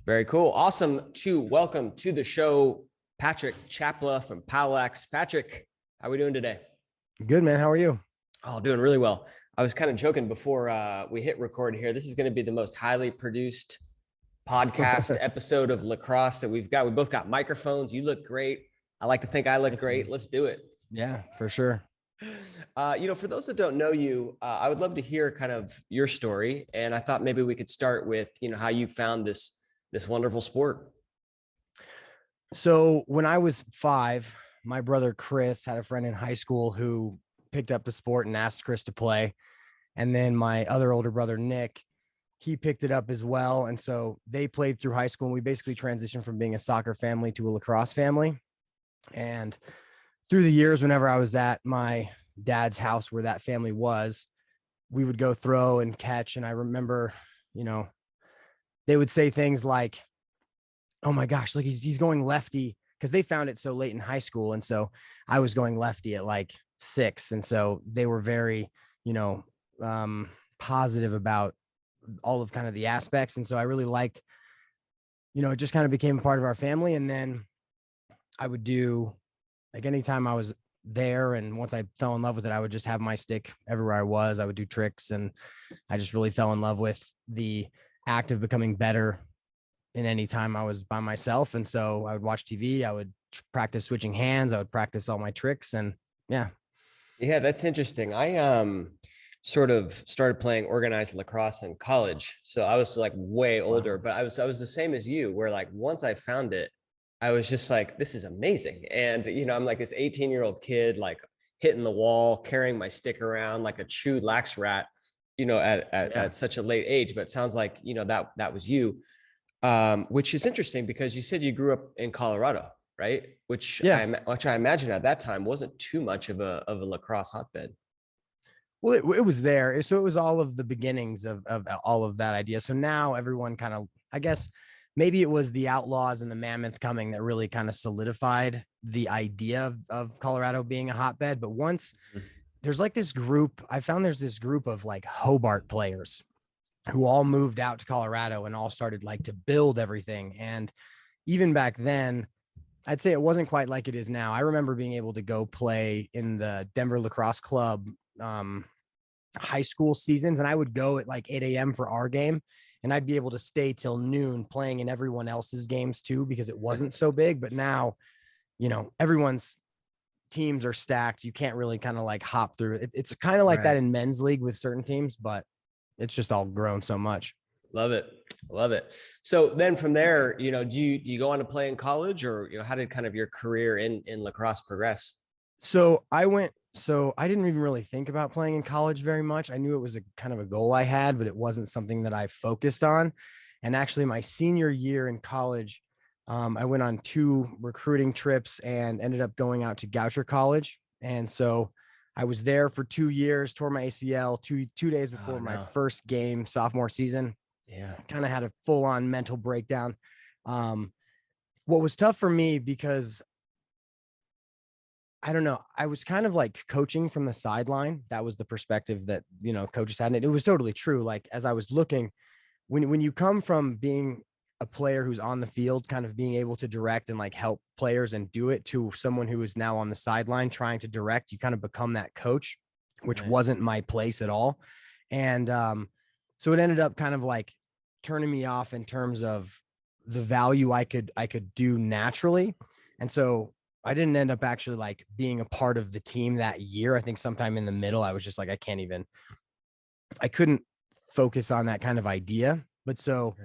Very cool. Awesome to welcome to the show, Patrick Chapla from POWLAX. Patrick, how are we doing today? Good, man. How are you? Oh, doing really well. I was kind of joking before we hit record here. This is going to be the most highly produced podcast episode of lacrosse that we've got. We both got microphones. You look great. I like to think I look great. Let's do it. Yeah, for sure. For those that don't know you, I would love to hear kind of your story. And I thought maybe we could start with, how you found this wonderful sport. So when I was 5, my brother Chris had a friend in high school who picked up the sport and asked Chris to play. And then my other older brother, Nick, he picked it up as well. And so they played through high school, and we basically transitioned from being a soccer family to a lacrosse family. And through the years, whenever I was at my dad's house where that family was, we would go throw and catch. And I remember, they would say things like, "Oh my gosh, look, he's going lefty," because they found it so late in high school. And so I was going lefty at like 6. And so they were very, positive about all of kind of the aspects. And so I really liked, it just kind of became a part of our family. And then I would do, like, anytime I was there, and once I fell in love with it, I would just have my stick everywhere I was. I would do tricks, and I just really fell in love with the act of becoming better in any time I was by myself. And so I would watch TV, I would practice switching hands, I would practice all my tricks. And yeah, that's interesting. I sort of started playing organized lacrosse in college, so I was like way older. Wow. But I was the same as you, where like once I found it, I was just like, this is amazing. And I'm like this 18-year-old kid, like hitting the wall, carrying my stick around like a true lax rat, at such a late age. But it sounds like that was you, which is interesting because you said you grew up in Colorado, right? Which I imagine at that time wasn't too much of a lacrosse hotbed. Well, it was there. So it was all of the beginnings of all of that idea. So now everyone kind of, I guess maybe it was the Outlaws and the Mammoth coming that really kind of solidified the idea of Colorado being a hotbed. But once there's like this group, I found there's this group of like Hobart players who all moved out to Colorado and all started like to build everything. And even back then, I'd say it wasn't quite like it is now. I remember being able to go play in the Denver Lacrosse Club high school seasons, and I would go at like 8 a.m. for our game, and I'd be able to stay till noon playing in everyone else's games too, because it wasn't so big. But now, everyone's teams are stacked. You can't really kind of like hop through it. It's kind of like that in men's league with certain teams, but it's just all grown so much. Love it. So then from there, do you go on to play in college, or, how did kind of your career in lacrosse progress? So I didn't even really think about playing in college very much. I knew it was a kind of a goal I had, but it wasn't something that I focused on. And actually my senior year in college, I went on 2 recruiting trips and ended up going out to Goucher College. And so I was there for 2 years, tore my ACL two days before my first game, sophomore season. Yeah. Kind of had a full on mental breakdown. What was tough for me, because I don't know, I was kind of like coaching from the sideline. That was the perspective that, coaches had. And it was totally true. Like, as I was looking, when you come from being a player who's on the field, kind of being able to direct and like help players and do it, to someone who is now on the sideline trying to direct, you kind of become that coach, which wasn't my place at all. And so it ended up kind of like turning me off in terms of the value I could do naturally. And so I didn't end up actually like being a part of the team that year. I think sometime in the middle, I was just like, I couldn't focus on that kind of idea. But so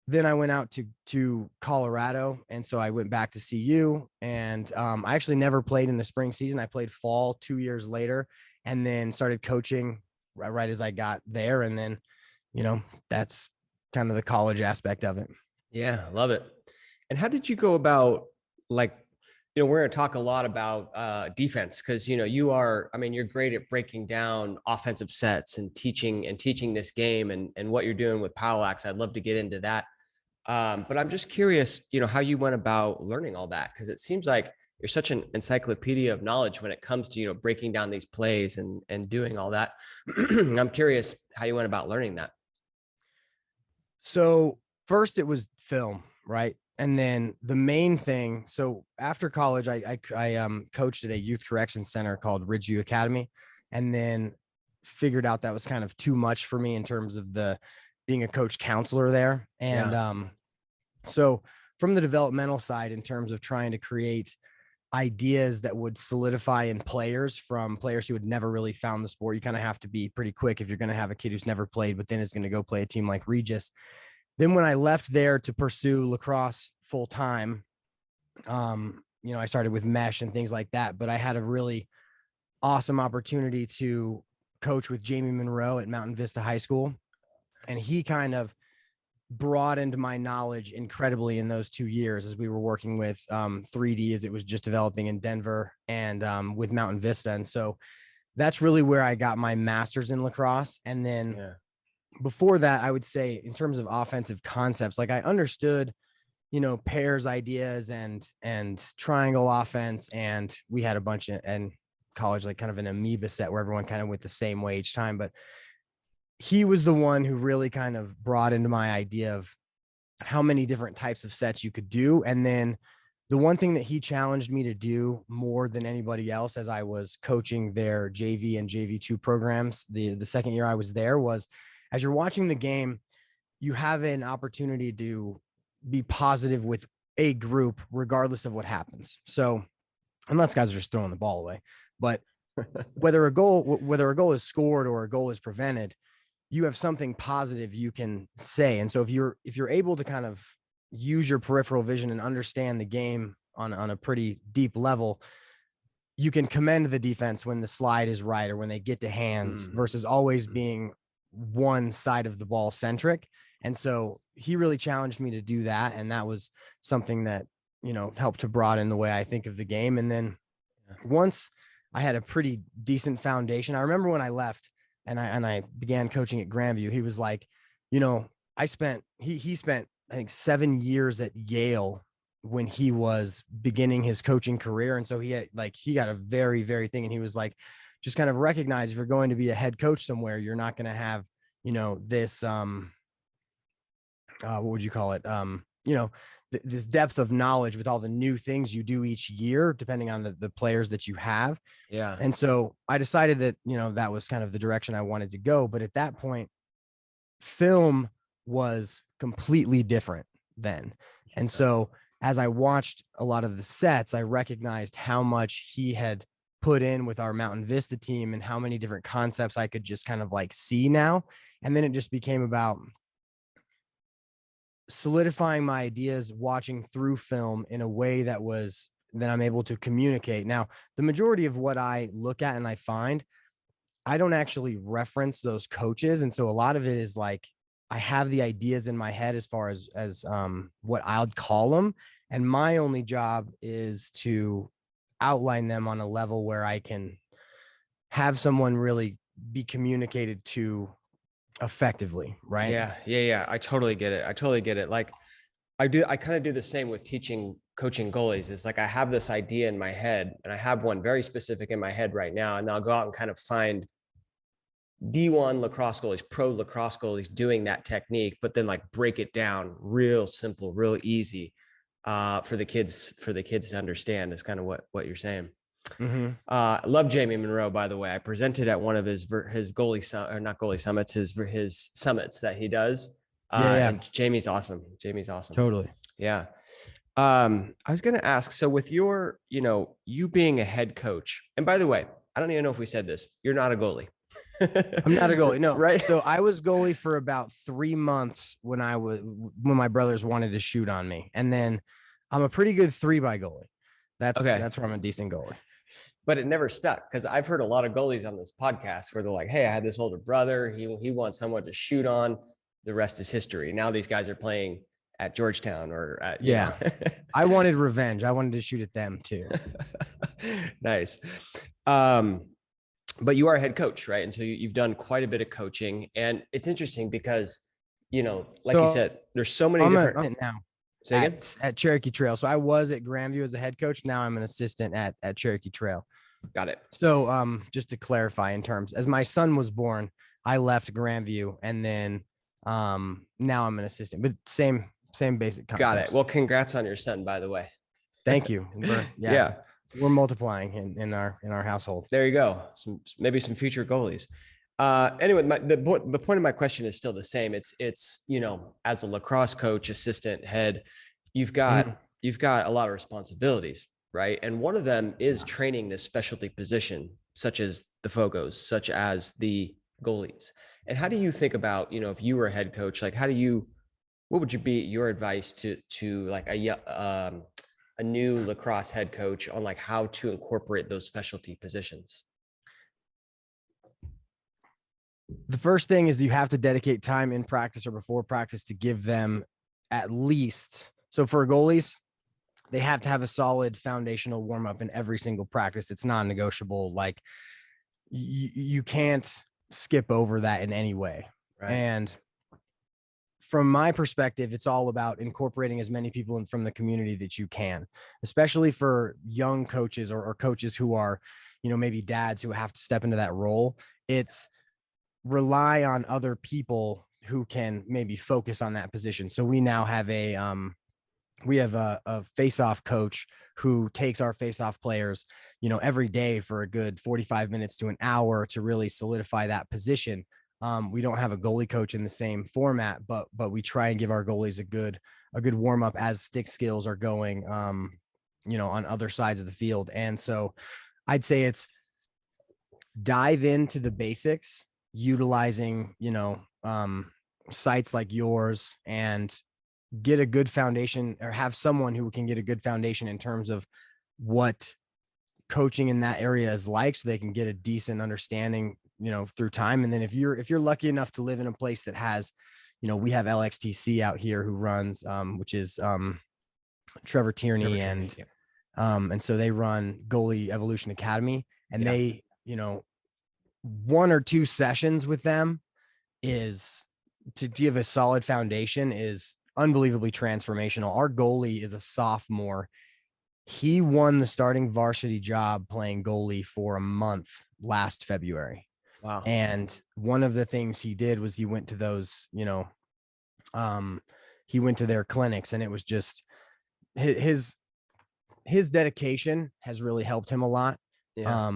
then I went out to Colorado. And so I went back to CU, and I actually never played in the spring season. I played fall 2 years later, and then started coaching right as I got there. And then, that's kind of the college aspect of it. Yeah. Love it. And how did you go about, like, we're going to talk a lot about defense, because, you're great at breaking down offensive sets and teaching this game and what you're doing with POWLAX. I'd love to get into that. But I'm just curious, how you went about learning all that, because it seems like you're such an encyclopedia of knowledge when it comes to, breaking down these plays and doing all that. I'm curious how you went about learning that. So first it was film, right? And then the main thing, so after college, I coached at a youth correction center called Ridgeview Academy, and then figured out that was kind of too much for me in terms of the being a coach counselor there. And so from the developmental side, in terms of trying to create ideas that would solidify in players, from players who had never really found the sport, you kind of have to be pretty quick if you're going to have a kid who's never played, but then is going to go play a team like Regis. Then when I left there to pursue lacrosse full time, I started with mesh and things like that, but I had a really awesome opportunity to coach with Jamie Monroe at Mountain Vista High School. And he kind of broadened my knowledge incredibly in those 2 years as we were working with 3D as it was just developing in Denver, and with Mountain Vista. And so that's really where I got my master's in lacrosse. And then before that, I would say in terms of offensive concepts, like I understood, pairs ideas and triangle offense. And we had a bunch in college, like kind of an amoeba set where everyone kind of went the same way each time. But he was the one who really kind of brought into my idea of how many different types of sets you could do. And then the one thing that he challenged me to do more than anybody else as I was coaching their JV and JV2 programs, the second year I was there, was as you're watching the game, you have an opportunity to be positive with a group, regardless of what happens. So unless guys are just throwing the ball away, but whether a goal is scored or a goal is prevented, you have something positive you can say. And so if you're able to kind of use your peripheral vision and understand the game on a pretty deep level, you can commend the defense when the slide is right or when they get to hands versus always being one side of the ball centric. And so he really challenged me to do that. And that was something that, helped to broaden the way I think of the game. And then once I had a pretty decent foundation, I remember when I left and I began coaching at Grandview, he was like, he spent, I think 7 years at Yale when he was beginning his coaching career. And so he got a very, very thing. And he was like, just kind of recognize if you're going to be a head coach somewhere, you're not going to have, this, what would you call it? This depth of knowledge with all the new things you do each year, depending on the players that you have. Yeah. And so I decided that, that was kind of the direction I wanted to go. But at that point, film was completely different then. And so as I watched a lot of the sets, I recognized how much he had put in with our Mountain Vista team and how many different concepts I could just kind of like see now. And then it just became about solidifying my ideas, watching through film in a way that I'm able to communicate. Now, the majority of what I look at and I find, I don't actually reference those coaches. And so a lot of it is like, I have the ideas in my head as far as what I'll call them. And my only job is to outline them on a level where I can have someone really be communicated to effectively. Right. Yeah. I totally get it. Like I kind of do the same with coaching goalies. It's like, I have this idea in my head and I have one very specific in my head right now. And I'll go out and kind of find D1 lacrosse goalies, pro lacrosse goalies doing that technique, but then like break it down real simple, real easy for the kids to understand. Is kind of what you're saying. I love Jamie Monroe, by the way. I presented at one of his summits, his summits that he does. And Jamie's awesome. Totally. Yeah. I was going to ask, so with your, you being a head coach, and by the way, I don't even know if we said this, you're not a goalie. I'm not a goalie. No. Right. So I was goalie for about 3 months when my brothers wanted to shoot on me. And then I'm a pretty good 3x goalie. That's where I'm a decent goalie. But it never stuck, because I've heard a lot of goalies on this podcast where they're like, hey, I had this older brother. He wants someone to shoot on. The rest is history. Now these guys are playing at Georgetown or at, I wanted revenge. I wanted to shoot at them too. Nice. But you are a head coach, right? And so you've done quite a bit of coaching, and it's interesting because, you said, there's so many different now. Say again? At Cherokee Trail. So I was at Grandview as a head coach. Now I'm an assistant at Cherokee Trail. Got it. So just to clarify in terms, as my son was born, I left Grandview and then Now I'm an assistant, but same basic Got it. concepts. Well, congrats on your son, by the way. Thank you. Yeah. We're multiplying in our household. There you go. Maybe some future goalies. Anyway, the point of my question is still the same. It's as a lacrosse coach, assistant, head, you've got a lot of responsibilities, right? And one of them is training this specialty position, such as the Fogos, such as the goalies. And how do you think about, if you were a head coach, like what would be your advice to like a new lacrosse head coach on like how to incorporate those specialty positions? The first thing is you have to dedicate time in practice or before practice to give them at least. So for goalies, they have to have a solid foundational warm up in every single practice. It's non-negotiable. Like you can't skip over that in any way. Right. And from my perspective, it's all about incorporating as many people in from the community that you can, especially for young coaches or coaches who are, maybe dads who have to step into that role. It's rely on other people who can maybe focus on that position. So we now have a face-off coach who takes our face-off players, every day for a good 45 minutes to an hour to really solidify that position. We don't have a goalie coach in the same format, but we try and give our goalies a good warm up as stick skills are going, on other sides of the field. And so I'd say it's dive into the basics, utilizing, sites like yours, and get a good foundation, or have someone who can get a good foundation in terms of what coaching in that area is like, so they can get a decent understanding, through time. And then if you're lucky enough to live in a place that has, we have LXTC out here who runs, which is Trevor Tierney, and so they run Goalie Evolution Academy, and they, 1 or 2 sessions with them is to give a solid foundation is unbelievably transformational. Our goalie is a sophomore. He won the starting varsity job playing goalie for a month last February. Wow. And one of the things he did was he went to those, he went to their clinics, and it was just his dedication has really helped him a lot. Yeah.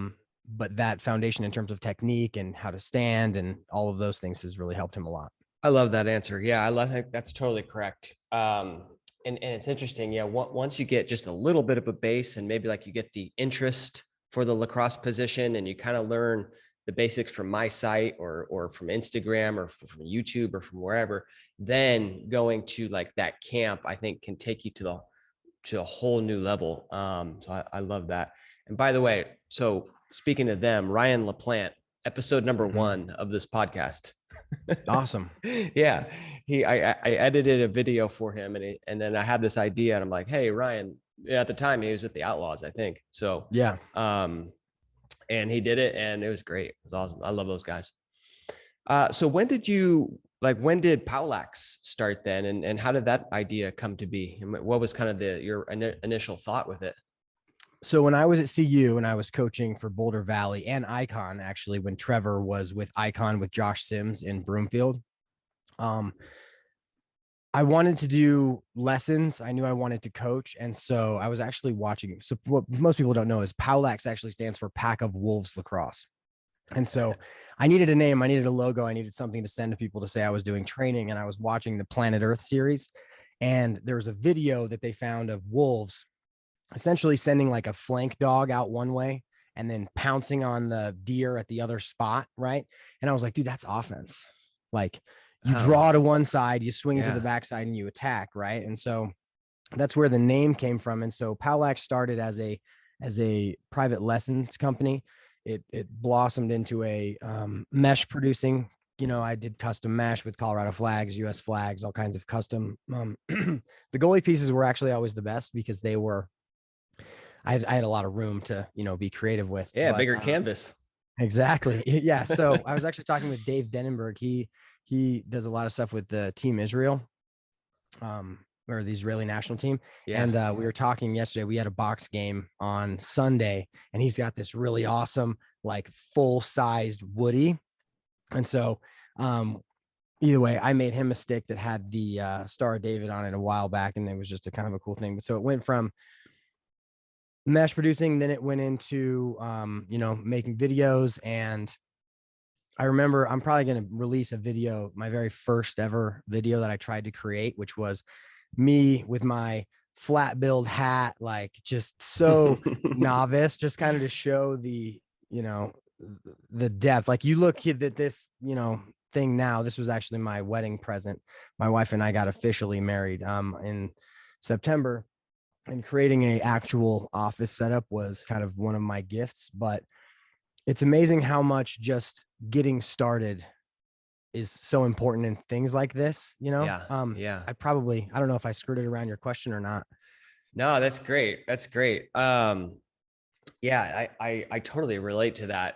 But that foundation in terms of technique and how to stand and all of those things has really helped him a lot. I love that answer. Yeah, think that's totally correct. And it's interesting. Yeah. Once you get just a little bit of a base, and maybe like you get the interest for the lacrosse position, and you kind of learn the basics from my site or from Instagram or from YouTube or from wherever, then going to like that camp, I think can take you to a whole new level. So I love that. And by the way, so speaking of them, Ryan LaPlante, episode number 1 of this podcast. Awesome. Yeah. I edited a video for him, and then I had this idea, and I'm like, hey, Ryan, at the time he was with the Outlaws, I think. So yeah. And he did it, and it was great. It was awesome. I love those guys. So when did POWLAX start then? And how did that idea come to be? And what was kind of your initial thought with it? So when I was at CU and I was coaching for Boulder Valley and Icon, actually, when Trevor was with Icon with Josh Sims in Broomfield, I wanted to do lessons. I knew I wanted to coach. And so I was actually watching. So what most people don't know is POWLAX actually stands for Pack of Wolves Lacrosse. And so I needed a name, I needed a logo, I needed something to send to people to say I was doing training. And I was watching the Planet Earth series, and there was a video that they found of wolves essentially sending like a flank dog out one way and then pouncing on the deer at the other spot. Right. And I was like, dude, that's offense. Like you draw to one side, you swing it to the backside, and you attack. Right. And so that's where the name came from. And so POWLAX started as a private lessons company. It blossomed into a mesh producing. I did custom mesh with Colorado flags, US flags, all kinds of custom. The goalie pieces were actually always the best because they were, I had a lot of room to, be creative with. Yeah. But, bigger canvas. Exactly. Yeah. So I was actually talking with Dave Denenberg. He does a lot of stuff with the Team Israel, or the Israeli national team. Yeah. And we were talking yesterday, we had a box game on Sunday, and he's got this really awesome, like full-sized Woody. And so, either way, I made him a stick that had the Star of David on it a while back, and it was just a kind of a cool thing. But so it went from mesh producing, then it went into making videos. And I remember I'm probably going to release a video, my very first ever video that I tried to create, which was me with my flat build hat, like just so novice, just kind of to show the depth. Like you look at this, thing now. This was actually my wedding present. My wife and I got officially married in September, and creating a actual office setup was kind of one of my gifts. But it's amazing how much just getting started is so important in things like this, Yeah. I don't know if I skirted around your question or not. No, that's great. That's great. Yeah, I totally relate to that,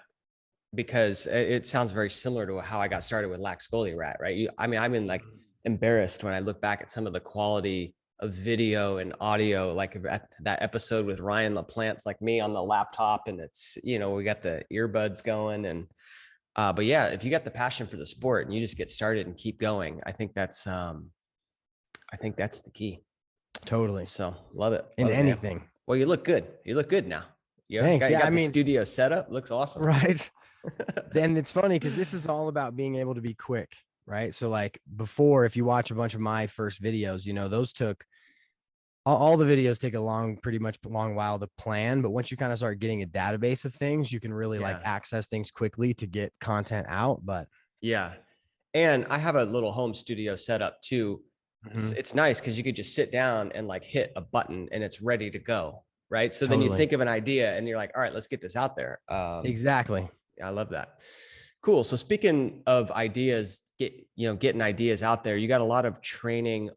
because it sounds very similar to how I got started with Lax Goalie Rat, right? I'm like embarrassed when I look back at some of the quality of video and audio, like at that episode with Ryan LaPlante's like me on the laptop, and it's, we got the earbuds going, and but yeah, if you got the passion for the sport and you just get started and keep going, I think that's the key. Totally. So love it. In Love it, anything. man. Well, you look good. You look good now. Thanks. You got the studio set up. Looks awesome. Right. Then it's funny because this is all about being able to be quick, right? So like before, if you watch a bunch of my first videos, those took all the videos take pretty much a long while to plan. But once you kind of start getting a database of things, you can really like access things quickly to get content out. But yeah. And I have a little home studio set up too. It's nice because you could just sit down and like hit a button and it's ready to go. Right. So then you think of an idea and you're like, all right, let's get this out there. Exactly. I love that. Cool. So speaking of ideas, getting ideas out there, you got a lot of training,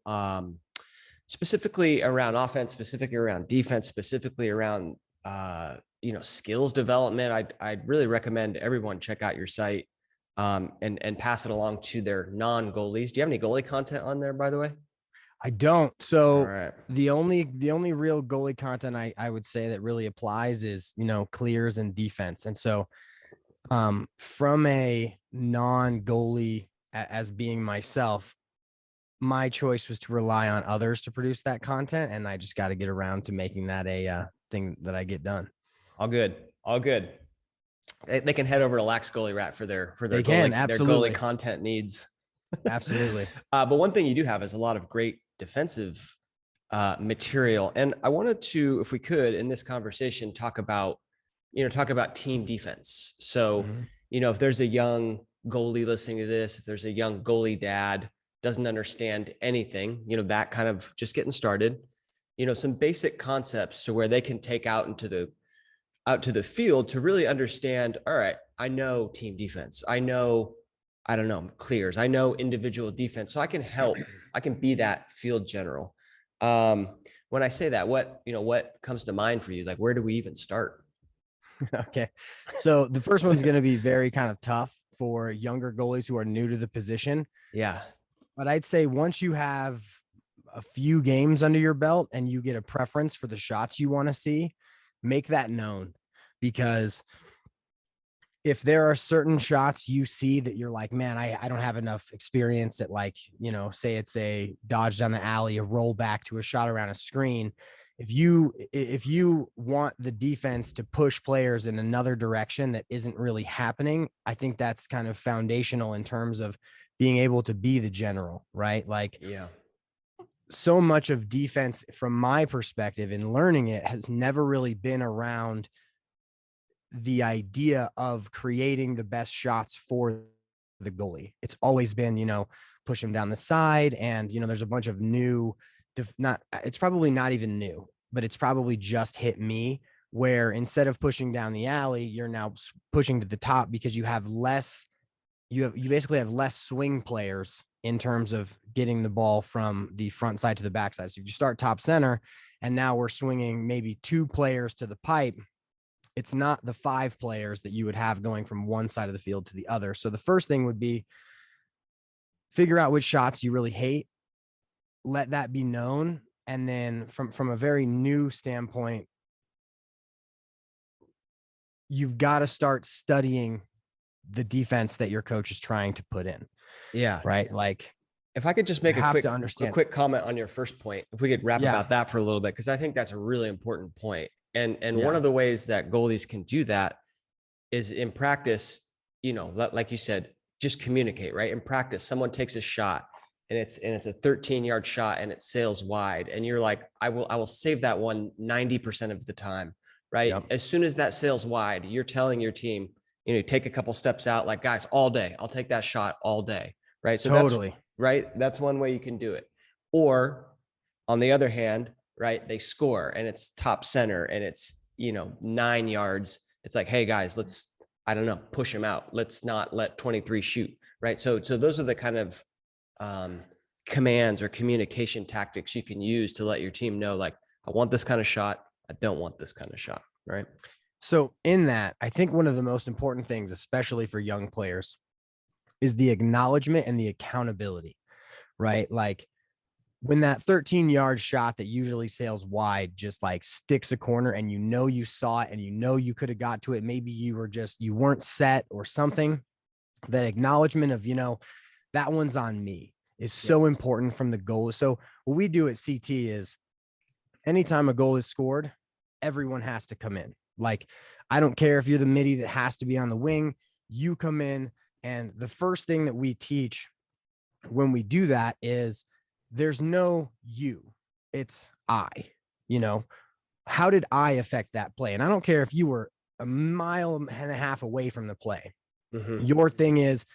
specifically around offense, specifically around defense, specifically around, skills development. I'd really recommend everyone check out your site, and pass it along to their non-goalies. Do you have any goalie content on there, by the way? I don't. So right. the only real goalie content I would say that really applies is, clears and defense. And so from a non-goalie as being myself, my choice was to rely on others to produce that content. And I just got to get around to making that a thing that I get done. All good. All good. They can head over to Lax Goalie Rat for their goalie content needs. Absolutely. But one thing you do have is a lot of great defensive material. And I wanted to, if we could, in this conversation, talk about team defense. So, if there's a young goalie listening to this, if there's a young goalie dad, doesn't understand anything, that kind of just getting started, some basic concepts to where they can take out to the field to really understand, all right, I know team defense. I know, I don't know, clears. I know individual defense. So I can help. I can be that field general. When I say that, what comes to mind for you? Like, where do we even start? Okay. So the first one's going to be very kind of tough for younger goalies who are new to the position. Yeah. But I'd say once you have a few games under your belt and you get a preference for the shots you want to see, make that known. Because if there are certain shots you see that you're like, man, I don't have enough experience at, like, say it's a dodge down the alley, a roll back to a shot around a screen. If you want the defense to push players in another direction that isn't really happening, I think that's kind of foundational in terms of being able to be the general, right? Like, yeah. So much of defense, from my perspective in learning it, has never really been around the idea of creating the best shots for the goalie. It's always been, push him down the side. And, there's a bunch of new, it's probably not even new, but it's probably just hit me where instead of pushing down the alley, you're now pushing to the top because you basically have less swing players in terms of getting the ball from the front side to the back side. So you start top center and now we're swinging maybe 2 players to the pipe. It's not the 5 players that you would have going from one side of the field to the other. So the first thing would be figure out which shots you really hate, let that be known. And then from a very new standpoint, you've got to start studying the defense that your coach is trying to put in. Yeah. right? Like If I could just you make have to a understand. quick comment on your first point, if we could wrap Yeah. about that for a little bit, because I think that's a really important point. And one Yeah. of the ways that goalies can do that is in practice, like you said, just communicate, right? In practice, someone takes a shot and it's a 13-yard shot and it sails wide. And you're like, I will save that one 90% of the time, right? Yep. As soon as that sails wide, you're telling your team, take a couple steps out, like, guys, all day, I'll take that shot all day, right? So that's Totally. right. That's one way you can do it. Or on the other hand, right, they score and it's top center and it's, 9 yards. It's like, hey guys, let's, I don't know, push him out. Let's not let 23 shoot. Right. So those are the kind of commands or communication tactics you can use to let your team know, like, I want this kind of shot. I don't want this kind of shot. Right. So in that, I think one of the most important things, especially for young players, is the acknowledgement and the accountability, right? Like when that 13-yard shot that usually sails wide just like sticks a corner and you saw it and you could have got to it. Maybe you weren't set or something. That acknowledgement of, that one's on me is so important from the goal. So what we do at CT is anytime a goal is scored, everyone has to come in. Like, I don't care if you're the midi that has to be on the wing, you come in. And the first thing that we teach when we do that is there's no you, it's I, how did I affect that play? And I don't care if you were a mile and a half away from the play. Mm-hmm. Your thing is,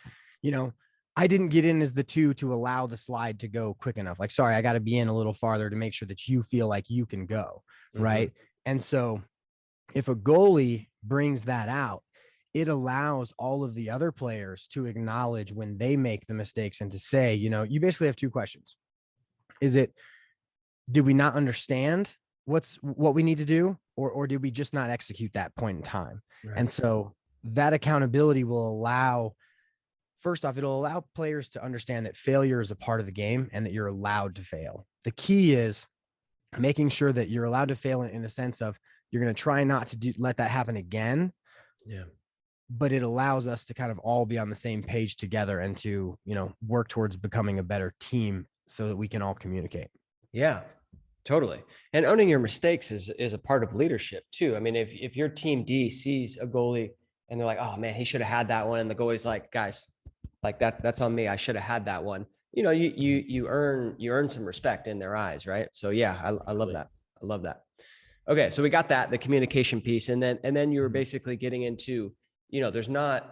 I didn't get in as the 2 to allow the slide to go quick enough. Like, sorry, I got to be in a little farther to make sure that you feel like you can go. Mm-hmm. Right. And so if a goalie brings that out, it allows all of the other players to acknowledge when they make the mistakes and to say, you basically have 2 questions. Is it, did we not understand what we need to do? Or did we just not execute that point in time? Right. And so that accountability will allow, first off, it'll allow players to understand that failure is a part of the game and that you're allowed to fail. The key is making sure that you're allowed to fail in a sense of you're going to try not to let that happen again. Yeah. But it allows us to kind of all be on the same page together and to, work towards becoming a better team so that we can all communicate. Yeah, totally. And owning your mistakes is a part of leadership too. I mean, if your team D sees a goalie and they're like, oh man, he should have had that one. And the goalie's like, guys, like that's on me. I should have had that one. You earn some respect in their eyes. Right. So yeah, I love that. I love that. Okay. So we got that, the communication piece. And then you were basically getting into, there's not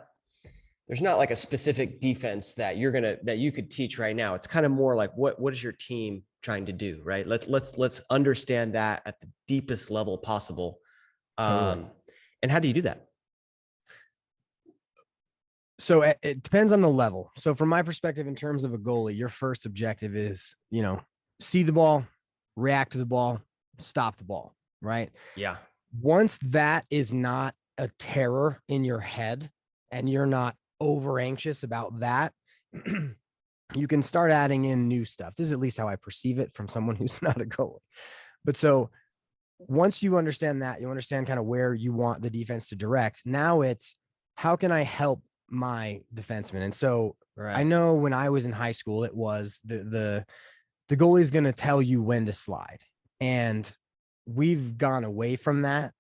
like a specific defense that you could teach right now. It's kind of more like what is your team trying to do, right? Let's understand that at the deepest level possible. Totally. And how do you do that? So it depends on the level. So from my perspective, in terms of a goalie, your first objective is, see the ball, react to the ball, stop the ball, right? Yeah. Once that is not a terror in your head and you're not over anxious about that, you can start adding in new stuff. This is at least how I perceive it from someone who's not a goalie. But so once you understand that, you understand kind of where you want the defense to direct. Now it's, how can I help my defenseman? And so I know when I was in high school, it was the goalie is going to tell you when to slide. And we've gone away from that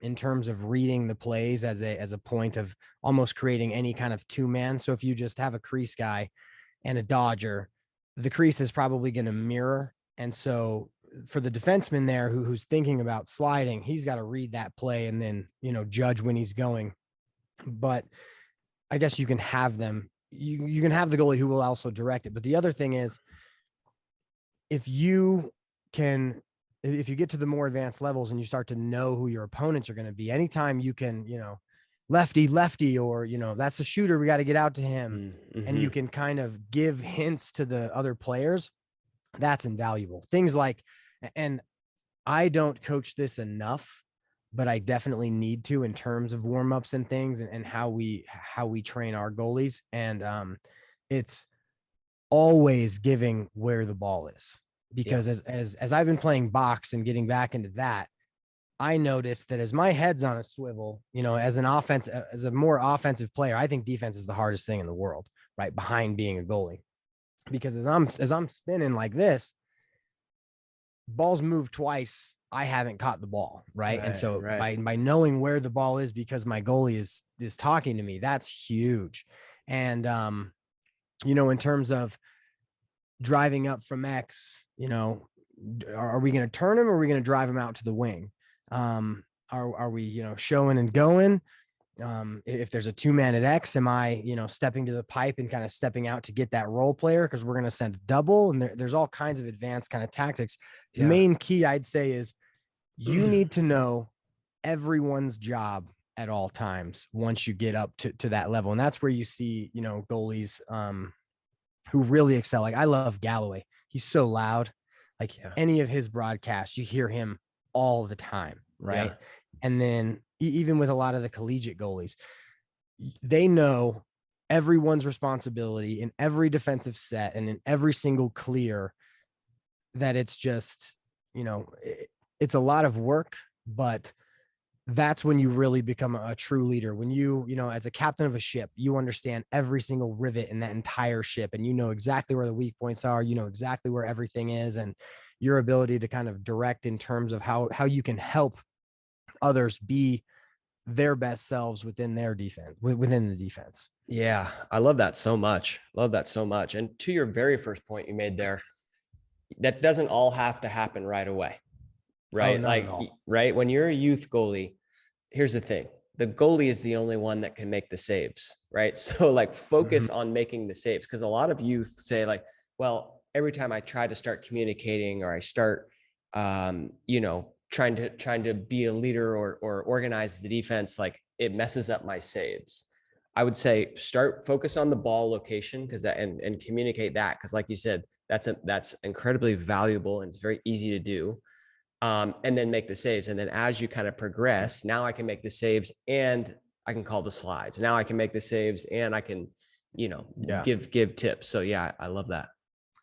in terms of reading the plays as a point of almost creating any kind of 2-man. So if you just have a crease guy and a dodger, the crease is probably going to mirror. And so for the defenseman there who's thinking about sliding, he's got to read that play and then, judge when he's going. But I guess you can have them, you can have the goalie who will also direct it. But the other thing is, if you get to the more advanced levels and you start to know who your opponents are going to be, anytime you can, lefty, or, that's the shooter, we got to get out to him. Mm-hmm. And you can kind of give hints to the other players. That's invaluable. Things like, and I don't coach this enough, but I definitely need to in terms of warmups and things and how we train our goalies. And it's always giving where the ball is, because as I've been playing box and getting back into that, I noticed that as my head's on a swivel, as a more offensive player, I think defense is the hardest thing in the world. right behind being a goalie. Because as I'm spinning like this, balls move twice, I haven't caught the ball, right? And so by knowing where the ball is because my goalie is talking to me, that's huge. And in terms of driving up from X, are we going to turn him or are we going to drive him out to the wing? Are we, showing and going? If there's a 2-man at X, am I, stepping to the pipe and kind of stepping out to get that role player? Cause we're going to send a double, and there's all kinds of advanced kind of tactics. The main key I'd say is you need to know everyone's job at all times once you get up to that level. And that's where you see, goalies, who really excel. Like I love Galloway. He's so loud. Like any of his broadcasts, you hear him all the time. Right. Yeah. And then even with a lot of the collegiate goalies, they know everyone's responsibility in every defensive set and in every single clear, that it's just, it's a lot of work, but that's when you really become a true leader. When you as a captain of a ship, you understand every single rivet in that entire ship, and you know exactly where the weak points are, exactly where everything is, and your ability to kind of direct in terms of how you can help others be their best selves within their defense, within the defense. Yeah. I love that so much. And to your very first point you made there, that doesn't all have to happen right away. Right. Right. When you're a youth goalie, here's the thing. The goalie is the only one that can make the saves. Right. So focus on making the saves. Cause a lot of youth say well, every time I try to start communicating or I start, trying to be a leader or organize the defense, it messes up my saves. I would say focus on the ball location and communicate that. Cause like you said, that's incredibly valuable and it's very easy to do. And then make the saves. And then as you kind of progress, now I can make the saves and I can call the slides. Now I can make the saves and I can, give tips. So yeah, I love that.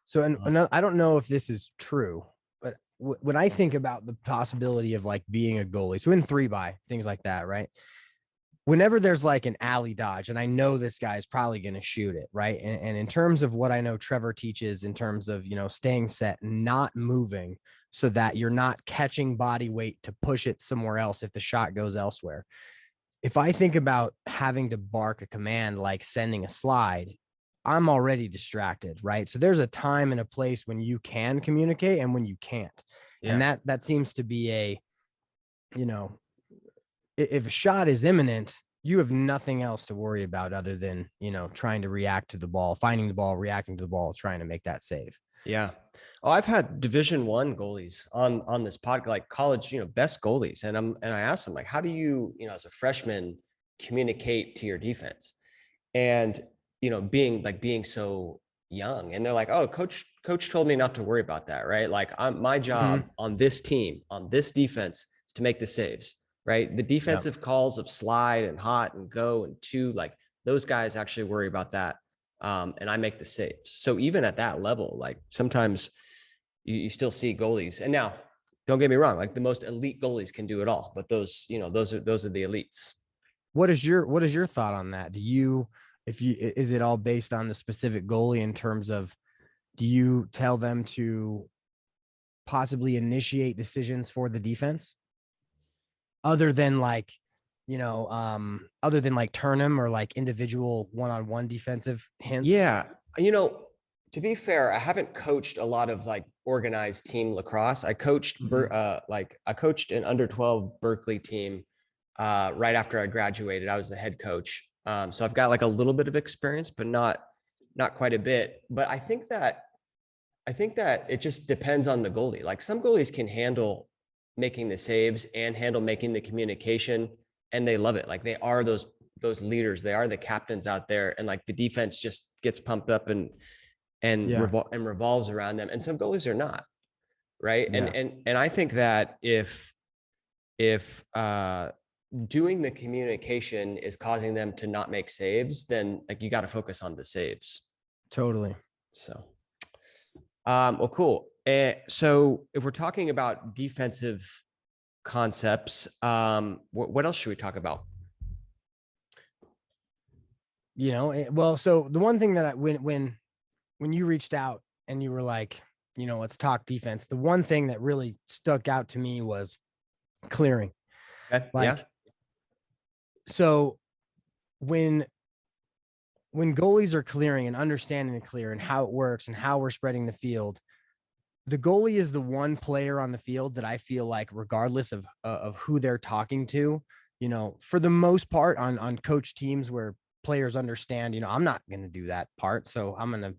So, and I don't know if this is true, but when I think about the possibility of being a goalie, so in 3-by, things like that, right? Whenever there's an alley dodge, and I know this guy's probably going to shoot it, right? And in terms of what I know Trevor teaches in terms of, staying set, not moving so that you're not catching body weight to push it somewhere else if the shot goes elsewhere. If I think about having to bark a command like sending a slide, I'm already distracted, right? So there's a time and a place when you can communicate and when you can't. Yeah. And that seems to be if a shot is imminent, you have nothing else to worry about other than, trying to react to the ball, finding the ball, reacting to the ball, trying to make that save. Yeah. Oh, I've had Division I goalies on this podcast, college, best goalies. And I asked them how do you, as a freshman communicate to your defense? And, being so young, and they're like, oh, coach told me not to worry about that. Right. My job on this team, on this defense is to make the saves. Right. The defensive calls of slide and hot and go and two, those guys actually worry about that. And I make the saves. So even at that level, sometimes you still see goalies. And now don't get me wrong, the most elite goalies can do it all, but those are the elites. What is your thought on that? Is it all based on the specific goalie in terms of, do you tell them to possibly initiate decisions for the defense other than turn him or individual one-on-one defensive hints? Yeah. To be fair, I haven't coached a lot of organized team lacrosse. I coached I coached an under 12 Berkeley team right after I graduated. I was the head coach. So I've got a little bit of experience, but not quite a bit. But I think that it just depends on the goalie. Some goalies can handle making the saves and handle making the communication, and they love it. They are those leaders. They are the captains out there, and the defense just gets pumped up and revolves around them. And some goalies are not, right? Yeah. And I think that if doing the communication is causing them to not make saves, then you got to focus on the saves. Totally. So, well, cool. So if we're talking about defensive concepts, what else should we talk about? well, so the one thing that when you reached out and you were like, let's talk defense, the one thing that really stuck out to me was clearing. Okay. Like, Yeah. so when goalies are clearing and understanding the clear and how it works and how we're spreading the field, the goalie is the one player on the field that I feel like, regardless of who they're talking to, for the most part on coach teams where players understand, I'm not going to do that part. So I'm going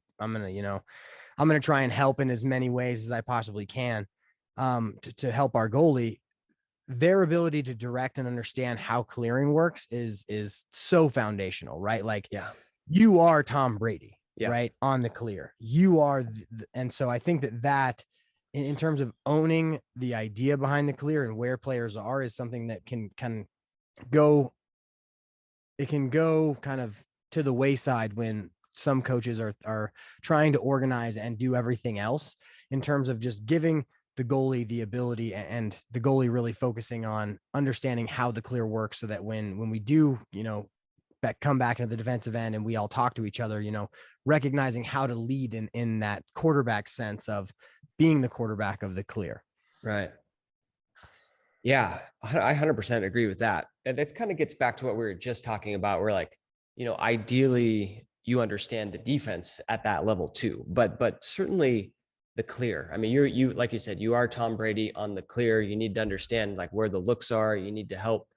to try and help in as many ways as I possibly can, to help our goalie. Their ability to direct and understand how clearing works is so foundational, right? Like, Yeah. you are Tom Brady, Yeah. right? On the clear, you are. And so I think that in terms of owning the idea behind the clear and where players are is something that can go kind of to the wayside when some coaches are trying to organize and do everything else, in terms of just giving the goalie the ability, and the goalie really focusing on understanding how the clear works, so that when we do, come back into the defensive end and we all talk to each other, recognizing how to lead in that quarterback sense of being the quarterback of the clear. Right. Yeah, I 100% agree with that. And that kind of gets back to what we were just talking about. We're like, ideally you understand the defense at that level too, but certainly the clear. I mean, you like you said, you are Tom Brady on the clear. You need to understand like where the looks are. You need to help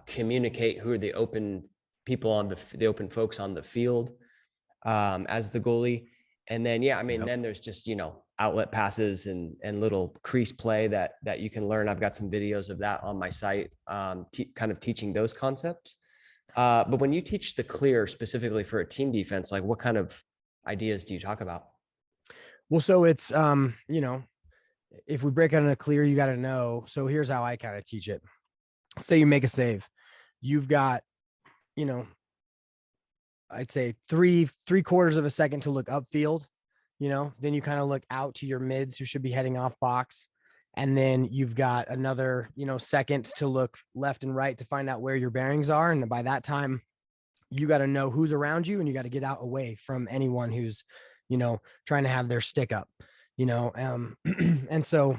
communicate who are the open people on the open folks on the field, as the goalie. And then, yeah, I mean, then there's just, outlet passes and little crease play that you can learn. I've got some videos of that on my site, kind of teaching those concepts. But when you teach the clear specifically for a team defense, like what kind of ideas do you talk about? Well, so it's, if we break out in a clear, you got to know. So here's how I kind of teach it. Say you make a save. You've got, I'd say three quarters of a second to look upfield. Then you kind of look out to your mids who should be heading off box. And then you've got another, second to look left and right to find out where your bearings are. And by that time, you got to know who's around you, and you got to get out away from anyone who's, trying to have their stick up, and so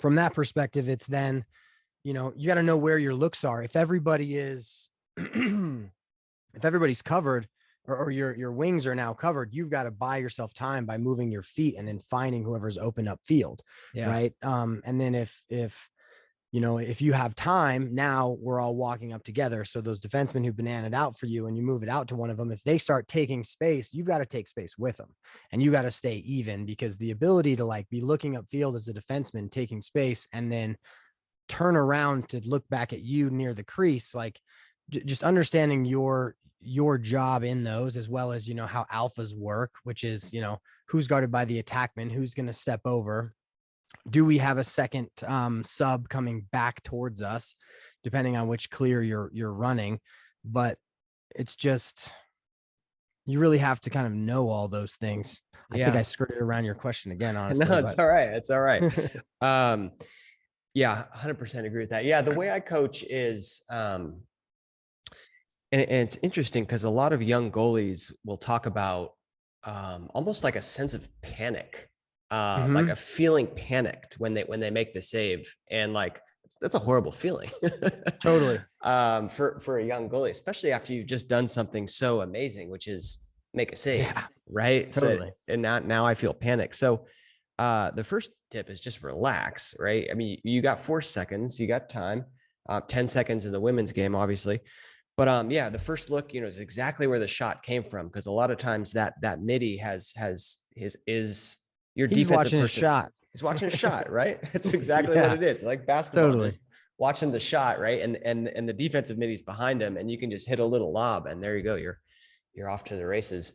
from that perspective, it's then, you got to know where your looks are. If everybody is, if everybody's covered, or your wings are now covered, you've got to buy yourself time by moving your feet and then finding whoever's open up field. Yeah. Right. And then if you have time, now we're all walking up together. So those defensemen who've bananaed out for you and you move it out to one of them, if they start taking space, you've got to take space with them, and you got to stay even, because the ability to like be looking upfield as a defenseman, taking space, and then turn around to look back at you near the crease, like just understanding your job in those, as well as, how alphas work, which is, who's guarded by the attackman, who's going to step over. Do we have a second sub coming back towards us, depending on which clear you're running? But it's just, you really have to kind of know all those things. I think I skirted around your question again, honestly. No, it's all right. It's all right. Yeah, 100% agree with that. Yeah, the way I coach is, and it's interesting because a lot of young goalies will talk about almost like a sense of panic, like a feeling panicked when they make the save, and like that's a horrible feeling. Totally. For a young goalie, especially after you've just done something so amazing, which is make a save, right? Totally. So, and now I feel panic. So the first tip is just relax, right? I mean, you got 4 seconds, you got time, 10 seconds in the women's game, obviously. But yeah, the first look, is exactly where the shot came from, because a lot of times that midi is your He's defensive watching person. His shot. He's watching a shot, right? It's exactly what it is. Like basketball, Totally. just watching the shot, right? And the defensive midi's behind him, and you can just hit a little lob, and there you go. You're off to the races.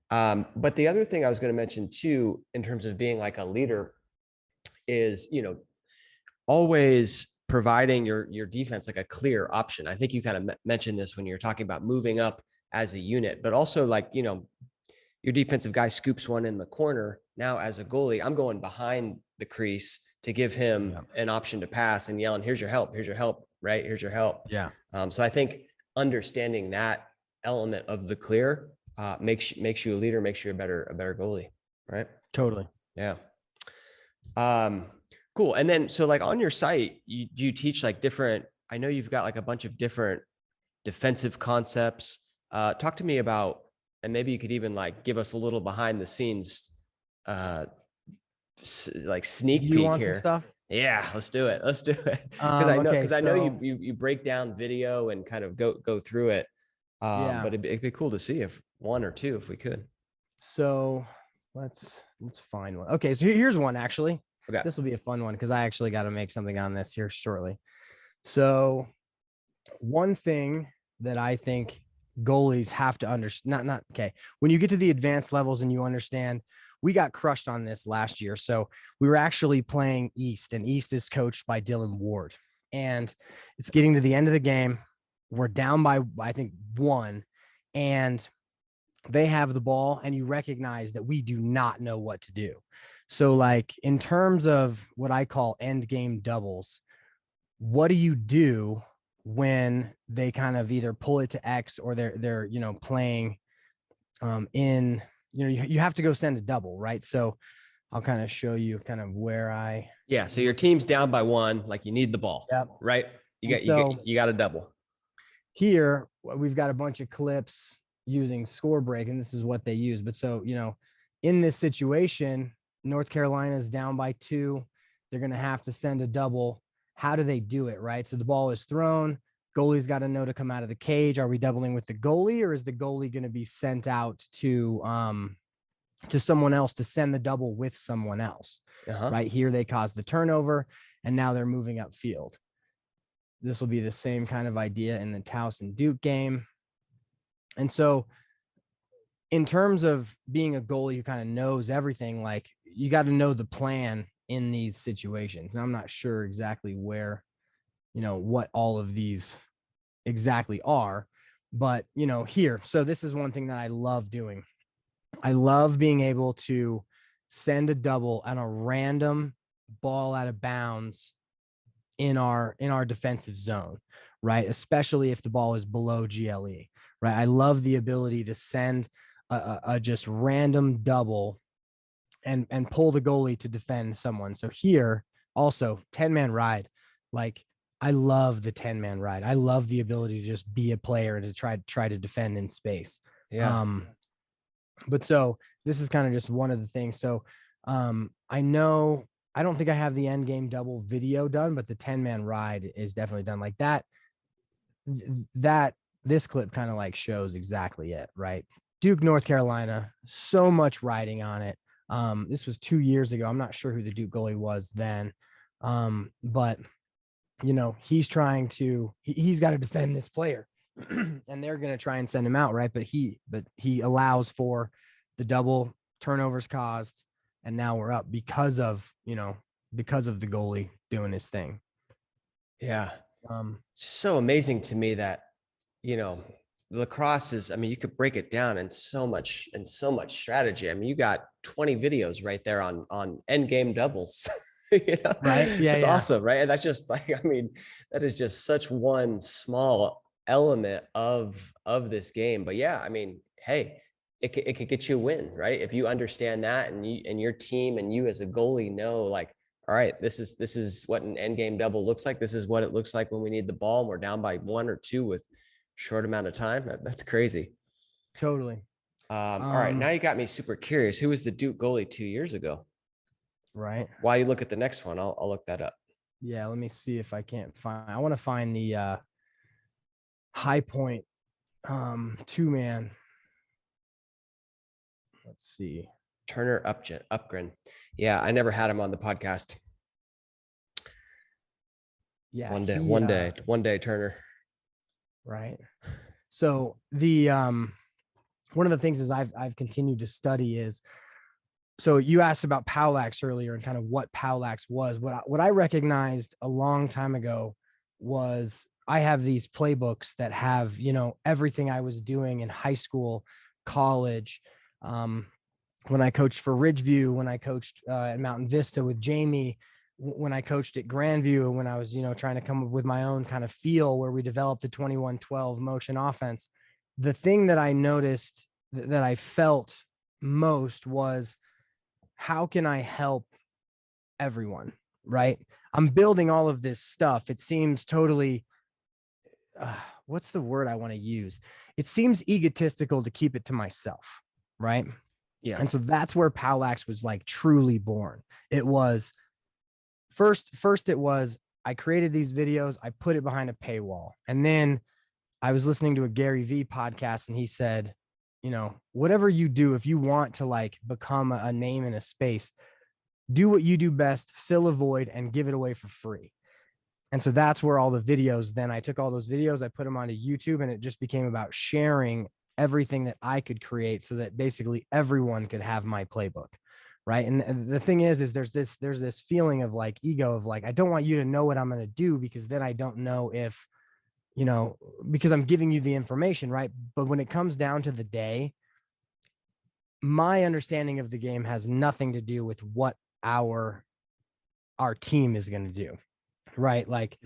But the other thing I was going to mention too, in terms of being like a leader, is, always providing your defense like a clear option. I think you kind of mentioned this when you're talking about moving up as a unit, but also like, your defensive guy scoops one in the corner. Now as a goalie, I'm going behind the crease to give him an option to pass and yelling, here's your help, right? Here's your help. Yeah. So I think understanding that element of the clear makes you a leader, makes you a better goalie, right? Totally. Yeah. Cool. And then, so like on your site, you teach like different, I know you've got like a bunch of different defensive concepts. Talk to me about, and maybe you could even like give us a little behind the scenes, like sneak You peek want some here. stuff? Yeah, let's do it. Let's do it. Because I know you break down video and kind of go through it. But it'd be cool to see if one or two, if we could. So let's find one. Okay, so here's one actually. Okay. This will be a fun one because I actually got to make something on this here shortly. So one thing that I think goalies have to understand, okay. When you get to the advanced levels and you understand, we got crushed on this last year. So we were actually playing East, and East is coached by Dylan Ward. And it's getting to the end of the game. We're down by, I think, 1, and they have the ball, and you recognize that we do not know what to do. So like in terms of what I call end game doubles, what do you do when they kind of either pull it to X or they're playing in, you have to go send a double, right? So I'll kind of show you kind of where so your team's down by 1, like you need the ball. Yep. Right. You got a double. Here we've got a bunch of clips using score break, and this is what they use. But so, in this situation, North Carolina is down by 2. They're going to have to send a double. How do they do it? Right. So the ball is thrown. Goalie's got to know to come out of the cage. Are we doubling with the goalie, or is the goalie going to be sent out to someone else to send the double with someone else? Right here, they caused the turnover, and now they're moving upfield. This will be the same kind of idea in the Taos and Duke game. And so in terms of being a goalie who kind of knows everything, like you got to know the plan in these situations. And I'm not sure exactly where, what all of these exactly are, but here. So this is one thing that I love doing. I love being able to send a double on a random ball out of bounds in our defensive zone, right? Especially if the ball is below GLE, right? I love the ability to send a just random double and pull the goalie to defend someone. So here also 10-man ride. Like I love the 10-man ride. I love the ability to just be a player and to try to defend in space. Yeah. But so this is kind of just one of the things. So I don't think I have the end game double video done, but the 10-man ride is definitely done like that. This clip kind of like shows exactly it, right? Duke, North Carolina, so much riding on it. This was 2 years ago. I'm not sure who the Duke goalie was then. But he's trying to, he's got to defend this player and they're going to try and send him out. Right. But he allows for the double, turnovers caused. And now we're up because of the goalie doing his thing. Yeah. It's just so amazing to me that, lacrosse is, you could break it down in so much strategy. You got 20 videos right there on end game doubles. Right. Yeah. It's awesome. Right. And that's just like, that is just such one small element of this game. But yeah, hey, it could get you a win, right? If you understand that and you and your team and you as a goalie know, like, all right, this is what an end game double looks like. This is what it looks like when we need the ball and we're down by 1 or 2 with short amount of time. That's crazy. Totally. All right. Now you got me super curious. Who was the Duke goalie 2 years ago? Right. While you look at the next one, I'll look that up. Yeah. Let me see if I can't find, I want to find the high point 2-man. Let's see. Turner Upgren. Yeah, I never had him on the podcast. Yeah. One day, Turner. Right. So the one of the things is I've continued to study is, so you asked about POWLAX earlier and kind of what POWLAX was. What I recognized a long time ago was I have these playbooks that have, everything I was doing in high school, college, when I coached for Ridgeview, when I coached at Mountain Vista with Jamie, when I coached at Grandview, when I was, trying to come up with my own kind of feel where we developed the 21-12 motion offense. the thing that I noticed that I felt most was, how can I help everyone? Right. I'm building all of this stuff. It seems totally, what's the word I want to use? It seems egotistical to keep it to myself. Right. Yeah. And so that's where POWLAX was like truly born. It was first it was, I created these videos, I put it behind a paywall. And then I was listening to a Gary V podcast, and he said, you know, whatever you do, if you want to like become a name in a space, do what you do best, fill a void, and give it away for free. And so that's where all the videos, then I took all those videos, I put them onto YouTube, and it just became about sharing everything that I could create so that basically everyone could have my playbook. Right. And the thing is there's this feeling of like ego of like, I don't want you to know what I'm going to do, because then I don't know if, you know, because I'm giving you the information. Right. But when it comes down to the day, my understanding of the game has nothing to do with what our team is going to do. Right. Like,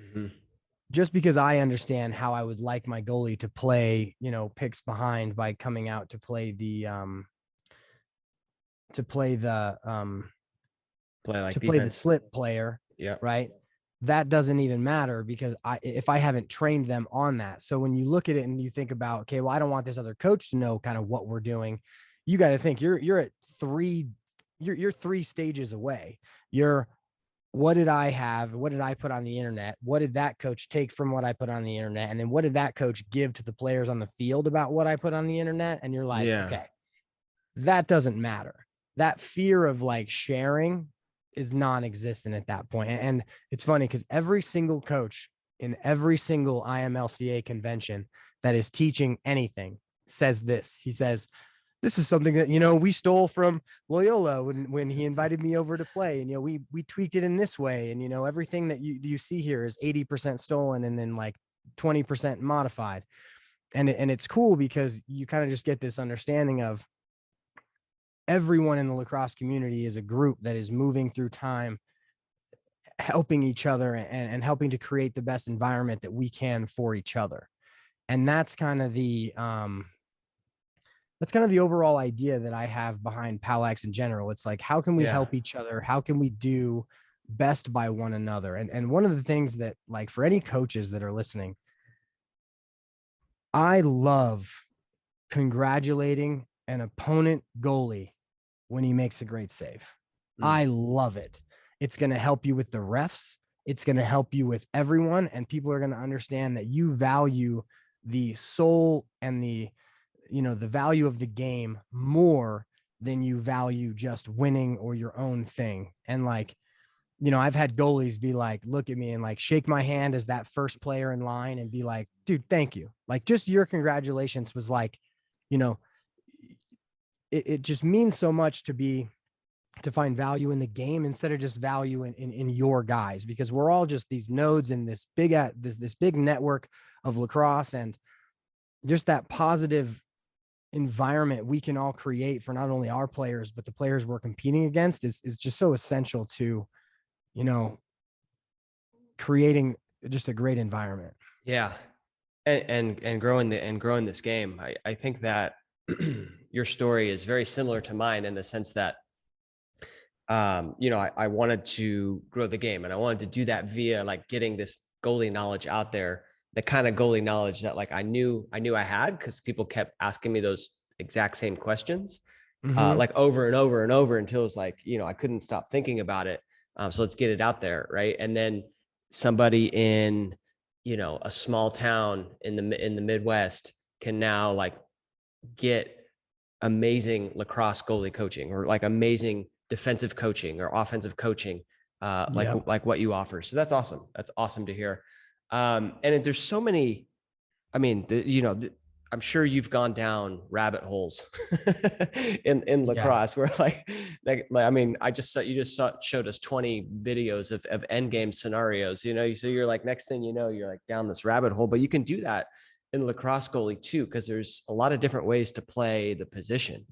just because I understand how I would like my goalie to play, you know, picks behind by coming out to play the slip player. Yeah. Right. That doesn't even matter, because if I haven't trained them on that. So when you look at it and you think about, okay, well, I don't want this other coach to know kind of what we're doing. You got to think you're at you're 3 stages away. What did I have? What did I put on the internet? What did that coach take from what I put on the internet? And then what did that coach give to the players on the field about what I put on the internet? And you're like, okay, that doesn't matter. That fear of like sharing is non-existent at that point. And it's funny because every single coach in every single IMLCA convention that is teaching anything says this. He says, this is something that, you know, we stole from Loyola when he invited me over to play. And, you know, we tweaked it in this way. And, you know, everything that you see here is 80% stolen and then like 20% modified. And it's cool because you kind of just get this understanding of everyone in the lacrosse community is a group that is moving through time, helping each other and helping to create the best environment that we can for each other. And that's kind of the overall idea that I have behind POWLAX in general. It's like, how can we help each other? How can we do best by one another? And one of the things that, like, for any coaches that are listening, I love congratulating an opponent goalie when he makes a great save. I love it. It's going to help you with the refs. It's going to help you with everyone. And people are going to understand that you value the soul and the value of the game more than you value just winning or your own thing. And like, you know, I've had goalies be like, look at me and like shake my hand as that first player in line and be like, dude, thank you. Like, just your congratulations was like, you know, it just means so much to find value in the game instead of just value in your guys, because we're all just these nodes in this big network of lacrosse, and just that positive environment we can all create for not only our players, but the players we're competing against is just so essential to, you know, creating just a great environment. Yeah. And growing this game. I think that your story is very similar to mine in the sense that, you know, I wanted to grow the game, and I wanted to do that via like getting this goalie knowledge out there, the kind of goalie knowledge that like I knew I had, because people kept asking me those exact same questions, like over and over and over, until it was like, you know, I couldn't stop thinking about it. So let's get it out there. Right. And then somebody in, you know, a small town in the Midwest can now like get amazing lacrosse goalie coaching, or like amazing defensive coaching or offensive coaching, like what you offer. So that's awesome. That's awesome to hear. And there's so many, I mean, you know, I'm sure you've gone down rabbit holes in lacrosse where like, I mean, you just showed us 20 videos of end game scenarios, you know, so you're like, next thing you know, you're like down this rabbit hole. But you can do that in lacrosse goalie too, because there's a lot of different ways to play the position,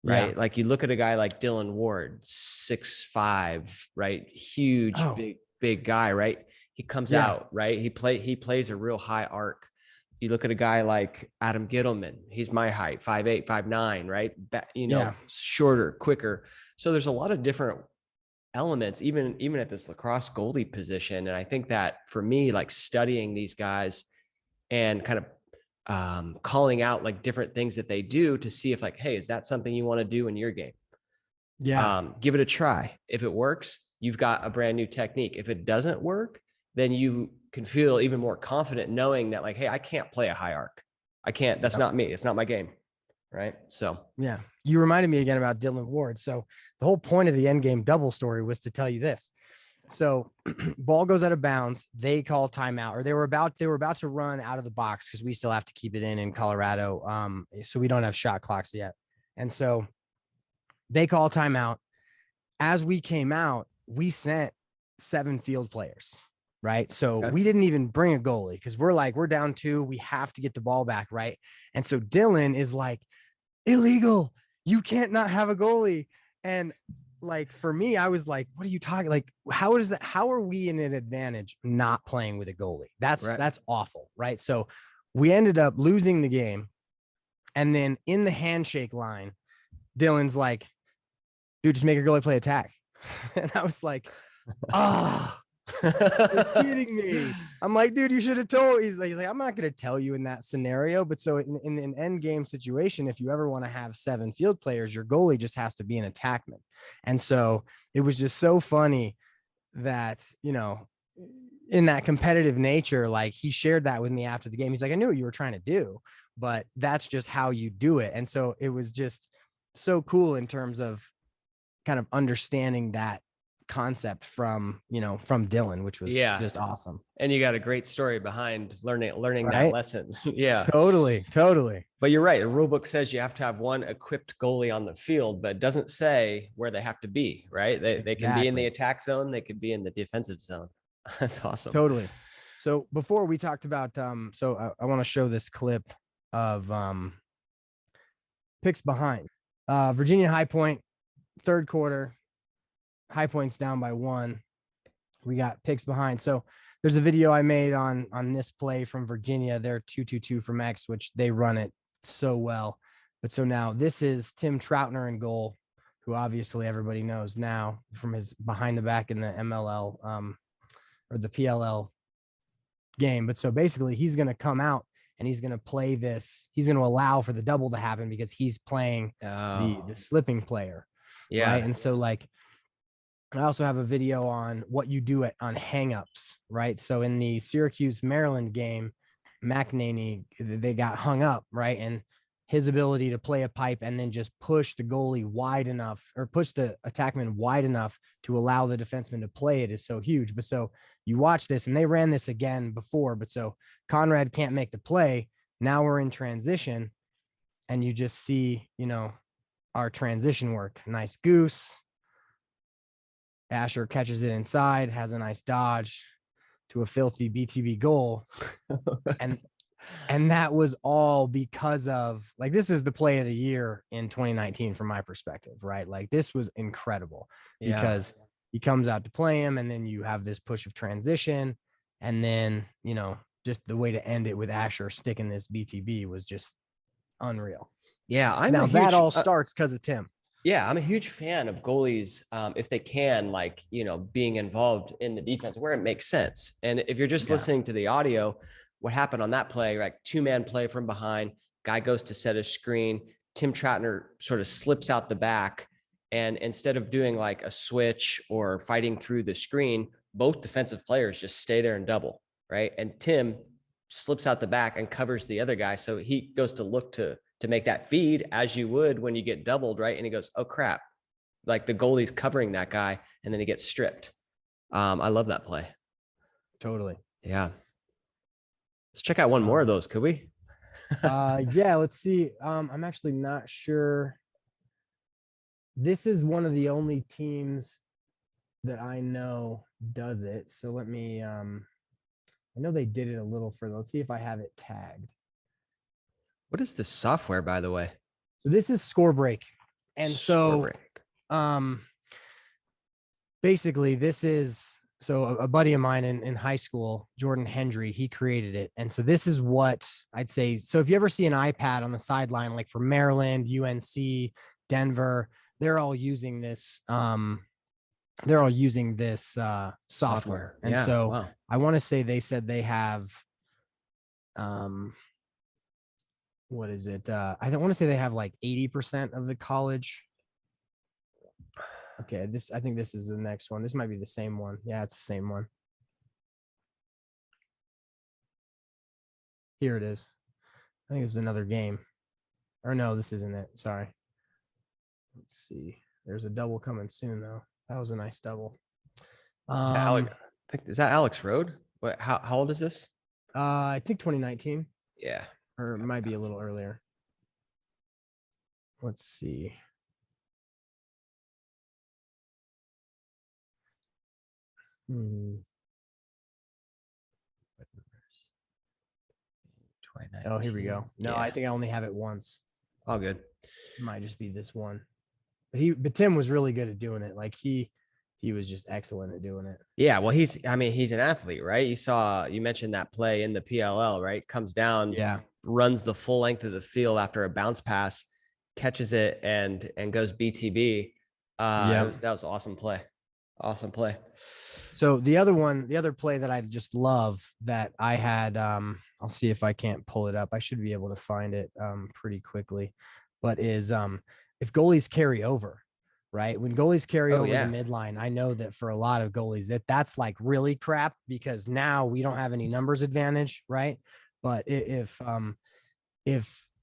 right? Like you look at a guy like Dylan Ward, 6'5", right? Huge, big guy, right? He comes out, right? He plays a real high arc. You look at a guy like Adam Gittleman. He's my height, 5'8", 5'9", right? Yeah. Shorter, quicker. So there's a lot of different elements, even at this lacrosse goalie position. And I think that for me, like studying these guys and kind of calling out like different things that they do to see if like, hey, is that something you want to do in your game? Yeah. Give it a try. If it works, you've got a brand new technique. If it doesn't work, then you can feel even more confident knowing that like, hey, I can't play a high arc. I can't, that's not me. It's not my game. Right. So yeah, you reminded me again about Dylan Ward. So the whole point of the end game double story was to tell you this. So ball goes out of bounds. They call timeout, or they were about to run out of the box because we still have to keep it in Colorado. So we don't have shot clocks yet. And so they call timeout. As we came out, we sent 7 field players. Right. So we didn't even bring a goalie because we're down 2. We have to get the ball back. Right. And so Dylan is like, illegal. You can't not have a goalie. And like, for me, I was like, what are you talking? Like, how is that? How are we in an advantage not playing with a goalie? That's awful. Right. So we ended up losing the game. And then in the handshake line, Dylan's like, dude, just make your goalie play attack. And I was like, ah. You're kidding me. I'm like, dude, you should have told. He's like, I'm not going to tell you in that scenario. But so in an end game situation, if you ever want to have 7 field players, your goalie just has to be an attackman. And so it was just so funny that, in that competitive nature, like he shared that with me after the game. He's like, I knew what you were trying to do, but that's just how you do it. And so it was just so cool in terms of kind of understanding that concept from Dylan, which was just awesome. And you got a great story behind learning right? That lesson. Yeah, totally. But you're right. The rule book says you have to have one equipped goalie on the field, but it doesn't say where they have to be, right? They can be in the attack zone. They could be in the defensive zone. That's awesome. Totally. So before we talked about, so I want to show this clip of picks behind. Virginia High Point, third quarter. High Point's down by 1. We got picks behind. So there's a video I made on this play from Virginia. They're 2-2-2 from X, which they run it so well. But so now this is Tim Troutner in goal, who obviously everybody knows now from his behind the back in the MLL or the PLL game. But so basically he's going to come out and he's going to play this. He's going to allow for the double to happen because he's playing the slipping player. Yeah. Right? And so like, I also have a video on what you do on hangups, right? So in the Syracuse, Maryland game, McNaney, they got hung up, right? And his ability to play a pipe and then just push the goalie wide enough or push the attackman wide enough to allow the defenseman to play it is so huge. But so you watch this and they ran this again before, but so Conrad can't make the play. Now we're in transition and you just see, our transition work. Nice goose. Asher catches it inside, has a nice dodge to a filthy BTB goal. and that was all because of like, this is the play of the year in 2019 from my perspective, right? Like this was incredible because he comes out to play him and then you have this push of transition. And then, just the way to end it with Asher sticking this BTB was just unreal. Yeah. That all starts because of Tim. Yeah, I'm a huge fan of goalies, if they can, like, being involved in the defense where it makes sense. And if you're just listening to the audio, what happened on that play, like 2-man play from behind, guy goes to set a screen, Tim Troutner sort of slips out the back. And instead of doing like a switch or fighting through the screen, both defensive players just stay there and double, right? And Tim slips out the back and covers the other guy. So he goes to look to make that feed as you would when you get doubled, right? And he goes, oh crap, like the goalie's covering that guy, and then he gets stripped. I love that play. Totally. Yeah. Let's check out one more of those, could we? Yeah, let's see. I'm actually not sure. This is one of the only teams that I know does it. So let me, I know they did it a little further. Let's see if I have it tagged. What is this software, by the way? So this is Scorebreak. And so basically this is So a buddy of mine in high school, Jordan Hendry, he created it. And so this is what I'd say. So if you ever see an iPad on the sideline, like for Maryland, UNC, Denver, they're all using this. They're all using this software. And yeah, so wow. I want to say they said they have, what is it? I don't want to say they have like 80% of the college. Okay, I think this is the next one. This might be the same one. Yeah, it's the same one. Here it is. I think this is another game. Or no, this isn't it. Sorry. Let's see. There's a double coming soon, though. That was a nice double. Is that Alex Road? What? How old is this? I think 2019. Yeah, Or it might be a little earlier. Let's see. Oh, here we go. No, yeah. I think I only have it once. All good. It might just be this one. But Tim was really good at doing it. Like he was just excellent at doing it. Yeah, well, he's an athlete, right? You mentioned that play in the PLL, right? Comes down, yeah, runs the full length of the field after a bounce pass, catches it and goes BTB. That was awesome play. Awesome play. So the other play that I just love that I had, I'll see if I can't pull it up. I should be able to find it pretty quickly, but is if goalies carry over, right? When goalies carry over the midline, I know that for a lot of goalies that's like really crap because now we don't have any numbers advantage, right? But if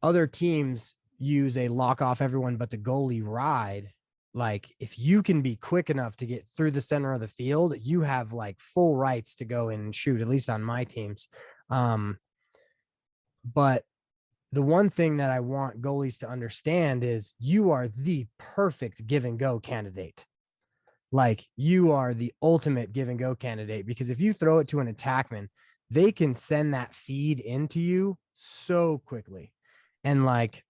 other teams use a lock off everyone but the goalie ride, like if you can be quick enough to get through the center of the field, you have like full rights to go and shoot, at least on my teams. But the one thing that I want goalies to understand is you are the perfect give and go candidate. Like you are the ultimate give and go candidate, because if you throw it to an attackman, they can send that feed into you so quickly. And like,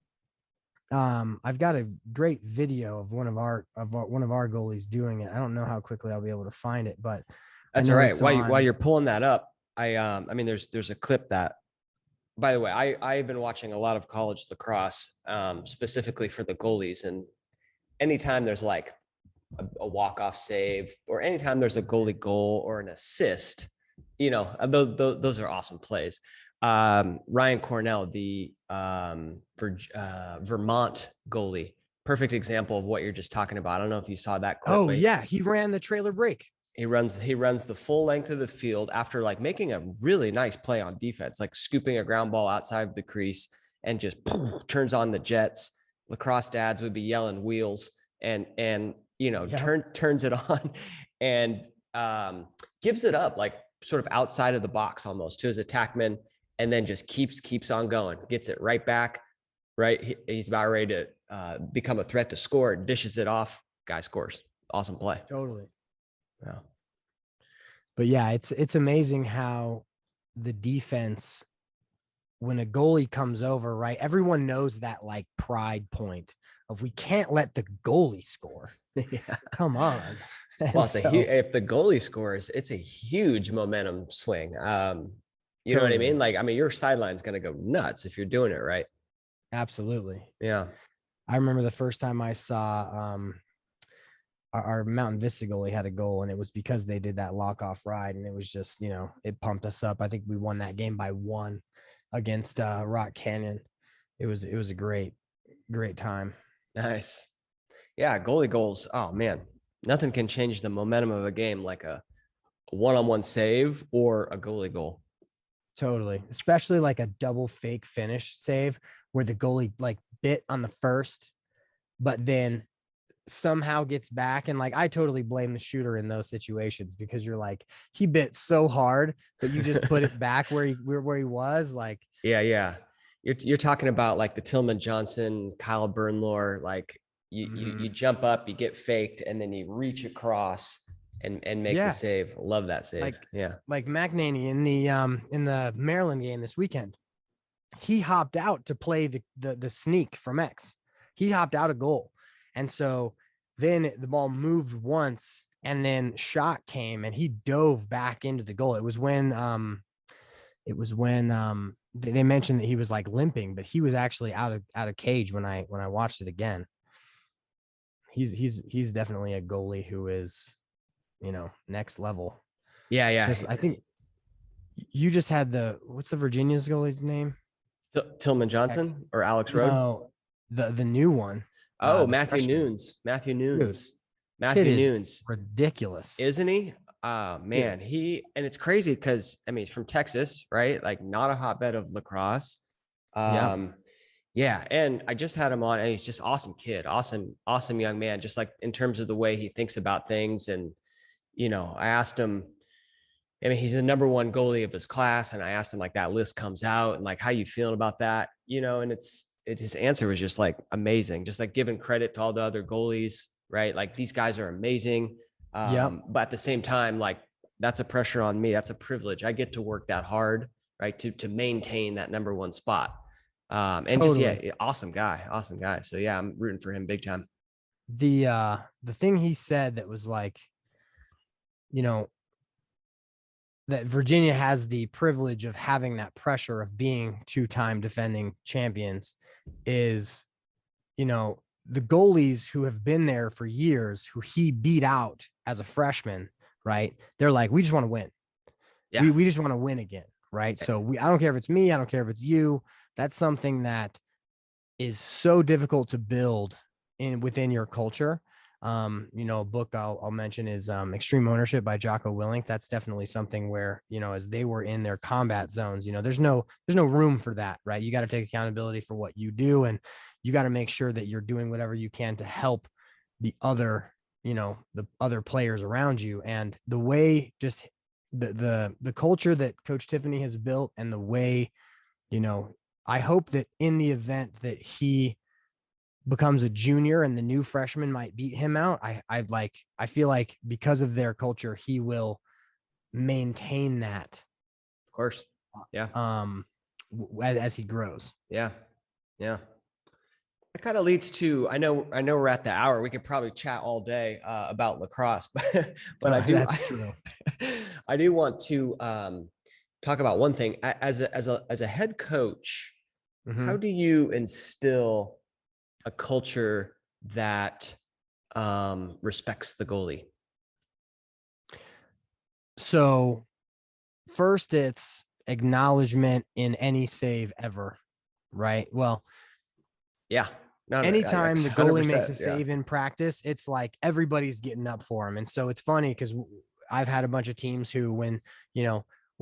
I've got a great video of one of our goalies doing it. I don't know how quickly I'll be able to find it, but that's all right. While you're pulling that up, there's a clip that, by the way, I've been watching a lot of college lacrosse, specifically for the goalies. And anytime there's like a walk-off save or anytime there's a goalie goal or an assist, those are awesome plays. Ryan Cornell, the Vermont goalie, perfect example of what you're just talking about. I don't know if you saw that clip. Oh yeah, he ran the trailer break. He runs the full length of the field after like making a really nice play on defense, like scooping a ground ball outside of the crease and just turns on the jets. Lacrosse dads would be yelling wheels and turns it on and gives it up like sort of outside of the box almost to his attackman, and then just keeps on going, gets it right back. Right. He's about ready to become a threat to score, dishes it off, guy scores. Awesome play. Totally. Yeah. But yeah, it's amazing how the defense, when a goalie comes over, right, everyone knows that like pride point of we can't let the goalie score. Yeah. Come on. Well, if the goalie scores, it's a huge momentum swing. You know what I mean? Like, your sideline's going to go nuts if you're doing it right. Absolutely. Yeah. I remember the first time I saw our Mountain Vista goalie had a goal, and it was because they did that lock off ride, and it was just, it pumped us up. I think we won that game by 1 against Rock Canyon. It was a great time. Nice. Yeah. Goalie goals. Oh man, nothing can change the momentum of a game like a one-on-one save or a goalie goal. Totally. Especially like a double fake finish save where the goalie like bit on the first, but then somehow gets back. And like, I totally blame the shooter in those situations, because you're like, he bit so hard, but you just put it back where he was like. Yeah. You're talking about like the Tillman Johnson, Kyle Bernlohr, like you jump up, you get faked, and then you reach across and make the save. Love that save. Like McNaney in the Maryland game this weekend, he hopped out to play the sneak from X. He hopped out a goal. And so then the ball moved once and then shot came and he dove back into the goal. It was when they mentioned that he was like limping, but he was actually out of cage when I watched it again. He's definitely a goalie who is, next level. Yeah. I think you just had what's the Virginia's goalie's name? Tillman Johnson or Alex Rode? No, the new one. Oh, The Matthew freshman. Nunes. Dude, Matthew kid is Nunes. ridiculous. Isn't he? Man, and it's crazy because he's from Texas, right? Like not a hotbed of lacrosse. Yeah. And I just had him on, and he's just awesome kid, awesome young man, just like in terms of the way he thinks about things. And, I asked him, he's the number one goalie of his class. And I asked him, like, that list comes out and like, how you feeling about that? And his answer was just like amazing, just like giving credit to all the other goalies, right? Like these guys are amazing. But at the same time, like that's a pressure on me. That's a privilege. I get to work that hard, right? To maintain that number one spot. And totally. Just, awesome guy. So yeah, I'm rooting for him big time. The thing he said that was like, that Virginia has the privilege of having that pressure of being 2-time defending champions is, the goalies who have been there for years, who he beat out as a freshman, right? They're like, we just want to win. Yeah. We just want to win again, right? So I don't care if it's me, I don't care if it's you. That's something that is so difficult to build within your culture. A book I'll mention is Extreme Ownership by Jocko Willink. That's definitely something where, as they were in their combat zones, there's no room for that, right? You got to take accountability for what you do, and you got to make sure that you're doing whatever you can to help the other, the other players around you. And the way just the culture that Coach Tiffany has built, and the way, I hope that in the event that he becomes a junior and the new freshman might beat him out, I feel like because of their culture, he will maintain that. Of course. Yeah. As he grows. Yeah. That kind of leads to, I know we're at the hour. We could probably chat all day about lacrosse, but I do want to talk about one thing. As a head coach, how do you instill a culture that respects the goalie? So first, it's acknowledgement in any save ever, right? Well, yeah. Anytime the goalie makes a save in practice, it's like everybody's getting up for him. And so it's funny because I've had a bunch of teams who, when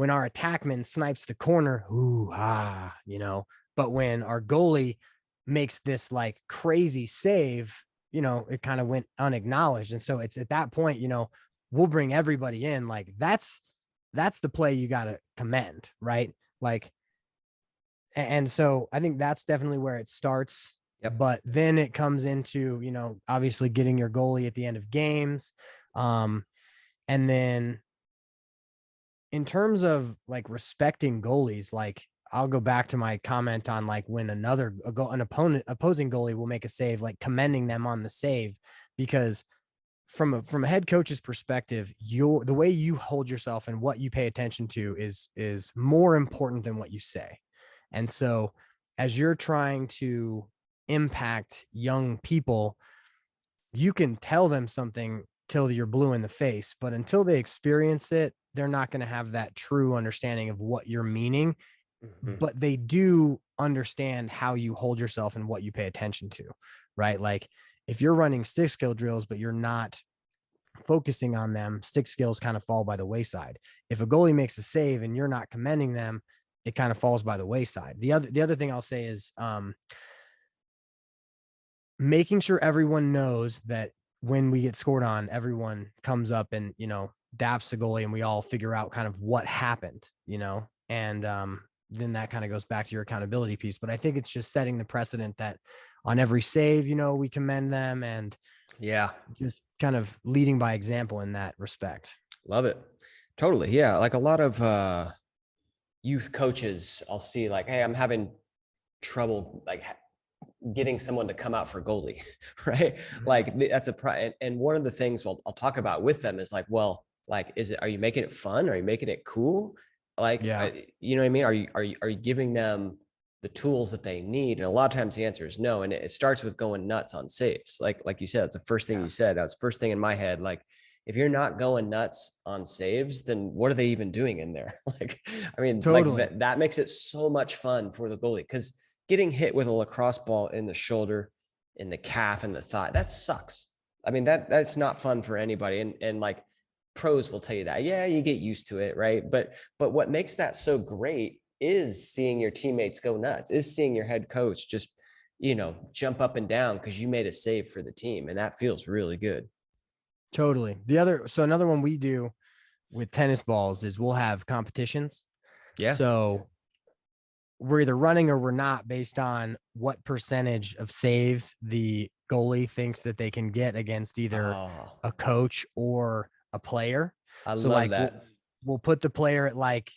our attackman snipes the corner, but when our goalie makes this like crazy save, it kind of went unacknowledged. And so it's at that point, we'll bring everybody in. Like that's the play you got to commend, right? Like, and so I think that's definitely where it starts. Yep. But then it comes into, obviously getting your goalie at the end of games. And then in terms of like respecting goalies, like I'll go back to my comment on like when an opposing goalie will make a save, like commending them on the save, because from a head coach's perspective, the way you hold yourself and what you pay attention to is more important than what you say. And so as you're trying to impact young people, you can tell them something till you're blue in the face, but until they experience it, they're not going to have that true understanding of what you're meaning. But they do understand how you hold yourself and what you pay attention to, right? Like if you're running stick skill drills, but you're not focusing on them, stick skills kind of fall by the wayside. If a goalie makes a save and you're not commending them, it kind of falls by the wayside. The other thing I'll say is making sure everyone knows that when we get scored on, everyone comes up and, daps the goalie and we all figure out kind of what happened, and then that kind of goes back to your accountability piece. But I think it's just setting the precedent that on every save, we commend them, and just kind of leading by example in that respect. Love it. Totally. Yeah. Like a lot of youth coaches, I'll see like, hey, I'm having trouble like getting someone to come out for goalie, right? Like that's and one of the things I'll talk about with them is like, well, like, are you making it fun? Are you making it cool? Like, Yeah. you know what I mean? Are you giving them the tools that they need? And a lot of times the answer is no. And it starts with going nuts on saves. Like you said, it's the first thing you said. That was first thing in my head. Like, if you're not going nuts on saves, then what are they even doing in there? Like, I mean, Totally. like that makes it so much fun for the goalie, because getting hit with a lacrosse ball in the shoulder, in the calf, and the thigh, that sucks. I mean, that's not fun for anybody. And like, pros will tell you that, yeah, you get used to it, right? But what makes that so great is seeing your teammates go nuts, is seeing your head coach just, jump up and down because you made a save for the team, and that feels really good. Totally. So another one we do with tennis balls is we'll have competitions. Yeah. So we're either running or we're not, based on what percentage of saves the goalie thinks that they can get against either a coach or a player. I So love like that. we'll put the player at like,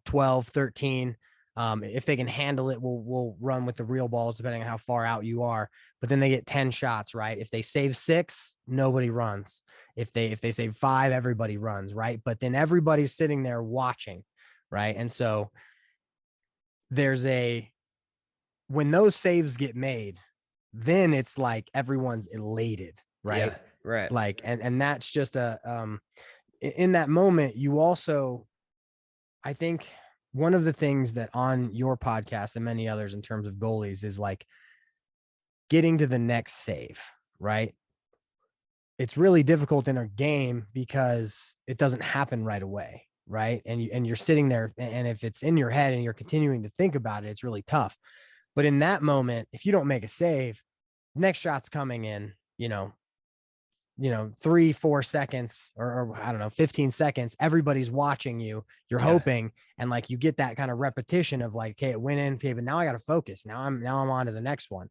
12, 13. If they can handle it, we'll run with the real balls, depending on how far out you are. But then they get 10 shots, right? If they save 6, nobody runs. If they save 5, everybody runs, right? But then everybody's sitting there watching, right? And so when those saves get made, then it's like everyone's elated, right? Yeah, right. Like, and that's just in that moment, you also, I think one of the things that on your podcast and many others in terms of goalies is like getting to the next save, right? It's really difficult in a game because it doesn't happen right away, right? And you're sitting there, and if it's in your head and you're continuing to think about it, it's really tough. But in that moment, if you don't make a save, next shot's coming in, 3-4 seconds or I don't know, 15 seconds, everybody's watching you, you're hoping. And like, you get that kind of repetition of like, okay, it went in, okay, but now I got to focus. Now I'm on to the next one.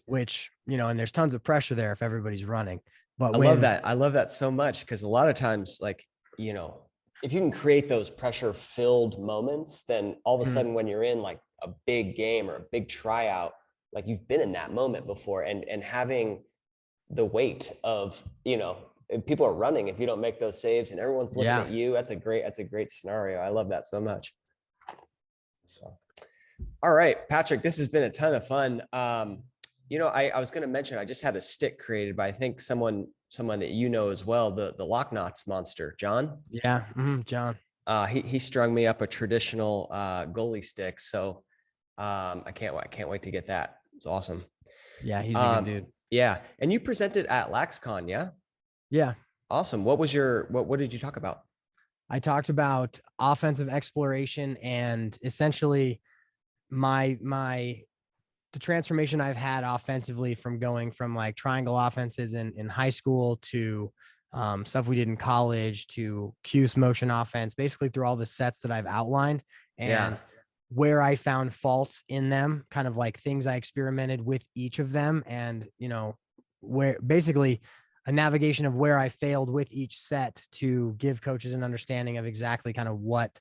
Which, and there's tons of pressure there if everybody's running. But I love that so much, because a lot of times, like, if you can create those pressure filled moments, then all of a sudden when you're in like a big game or a big tryout, like you've been in that moment before, and having the weight of, if people are running, if you don't make those saves and everyone's looking at you, that's a great scenario. I love that so much. So, all right, Patrick, this has been a ton of fun. I was going to mention, I just had a stick created by, I think someone that as well, the Loch Knots monster, John. Yeah. John. He strung me up a traditional goalie stick. So I can't wait to get that. It's awesome. Yeah, he's a good dude. Yeah. And you presented at LaxCon, yeah? Yeah. Awesome. What did you talk about? I talked about offensive exploration and essentially the transformation I've had offensively from going from like triangle offenses in high school to stuff we did in college to Cuse motion offense, basically through all the sets that I've outlined, and where I found faults in them, kind of like things I experimented with each of them. And, where basically a navigation of where I failed with each set to give coaches an understanding of exactly kind of what,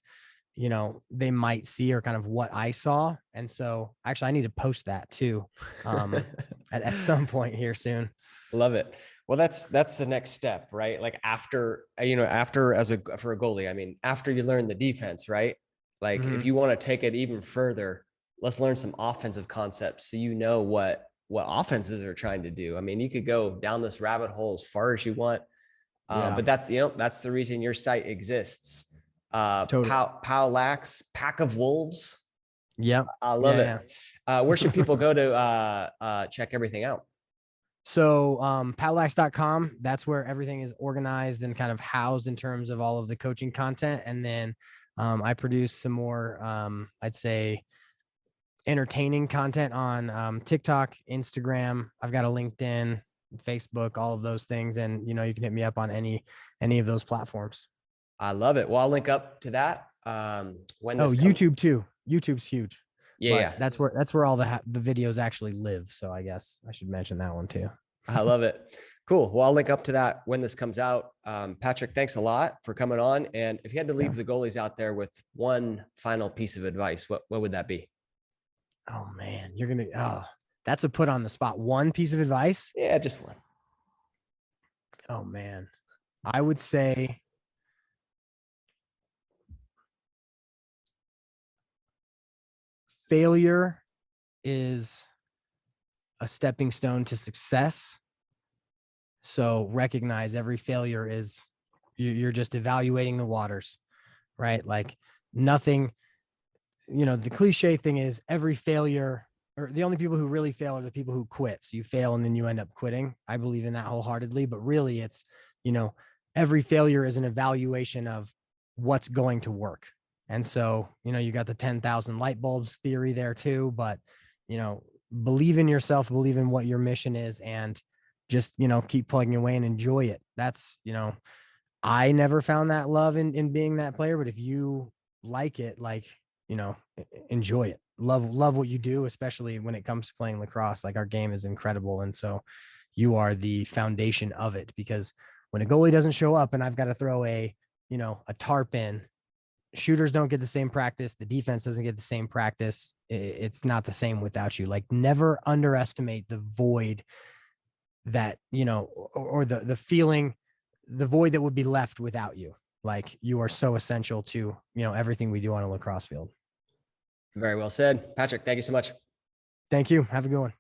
they might see or kind of what I saw. And so actually I need to post that too at some point here soon. Love it. Well, that's the next step, right? Like after for a goalie, I mean, after you learn the defense, right? Like if you want to take it even further, let's learn some offensive concepts so what offenses are trying to do. I mean, you could go down this rabbit hole as far as you want, but that's the reason your site exists. Totally. POWLAX, Pack of Wolves. Yep. I love it. Where should people go to check everything out? So POWLAX.com, that's where everything is organized and kind of housed in terms of all of the coaching content. And then I produce some more, I'd say, entertaining content on TikTok, Instagram. I've got a LinkedIn, Facebook, all of those things. And, you can hit me up on any of those platforms. I love it. Well, I'll link up to that. YouTube too. YouTube's huge. Yeah. That's where all the videos actually live. So I guess I should mention that one too. I love it. Cool. Well, I'll link up to that when this comes out. Patrick, thanks a lot for coming on. And if you had to leave the goalies out there with one final piece of advice, what would that be? Oh man, that's a put on the spot. One piece of advice. Yeah, just one. Oh man, I would say failure is a stepping stone to success. So recognize every failure is you're just evaluating the waters, right? Like nothing, the cliche thing is every failure, or the only people who really fail are the people who quit. So you fail and then you end up quitting. I believe in that wholeheartedly, but really it's, every failure is an evaluation of what's going to work. And so, you got the 10,000 light bulbs theory there too, but, believe in yourself, believe in what your mission is, and just, keep plugging away and enjoy it. That's, I never found that love in being that player, but if you like it, like, enjoy it. Love what you do, especially when it comes to playing lacrosse. Like our game is incredible. And so you are the foundation of it, because when a goalie doesn't show up and I've got to throw a tarp in, shooters don't get the same practice. The defense doesn't get the same practice. It's not the same without you. Like never underestimate the void that, or the feeling, the void that would be left without you. Like you are so essential to, everything we do on a lacrosse field. Very well said. Patrick, thank you so much. Thank you. Have a good one.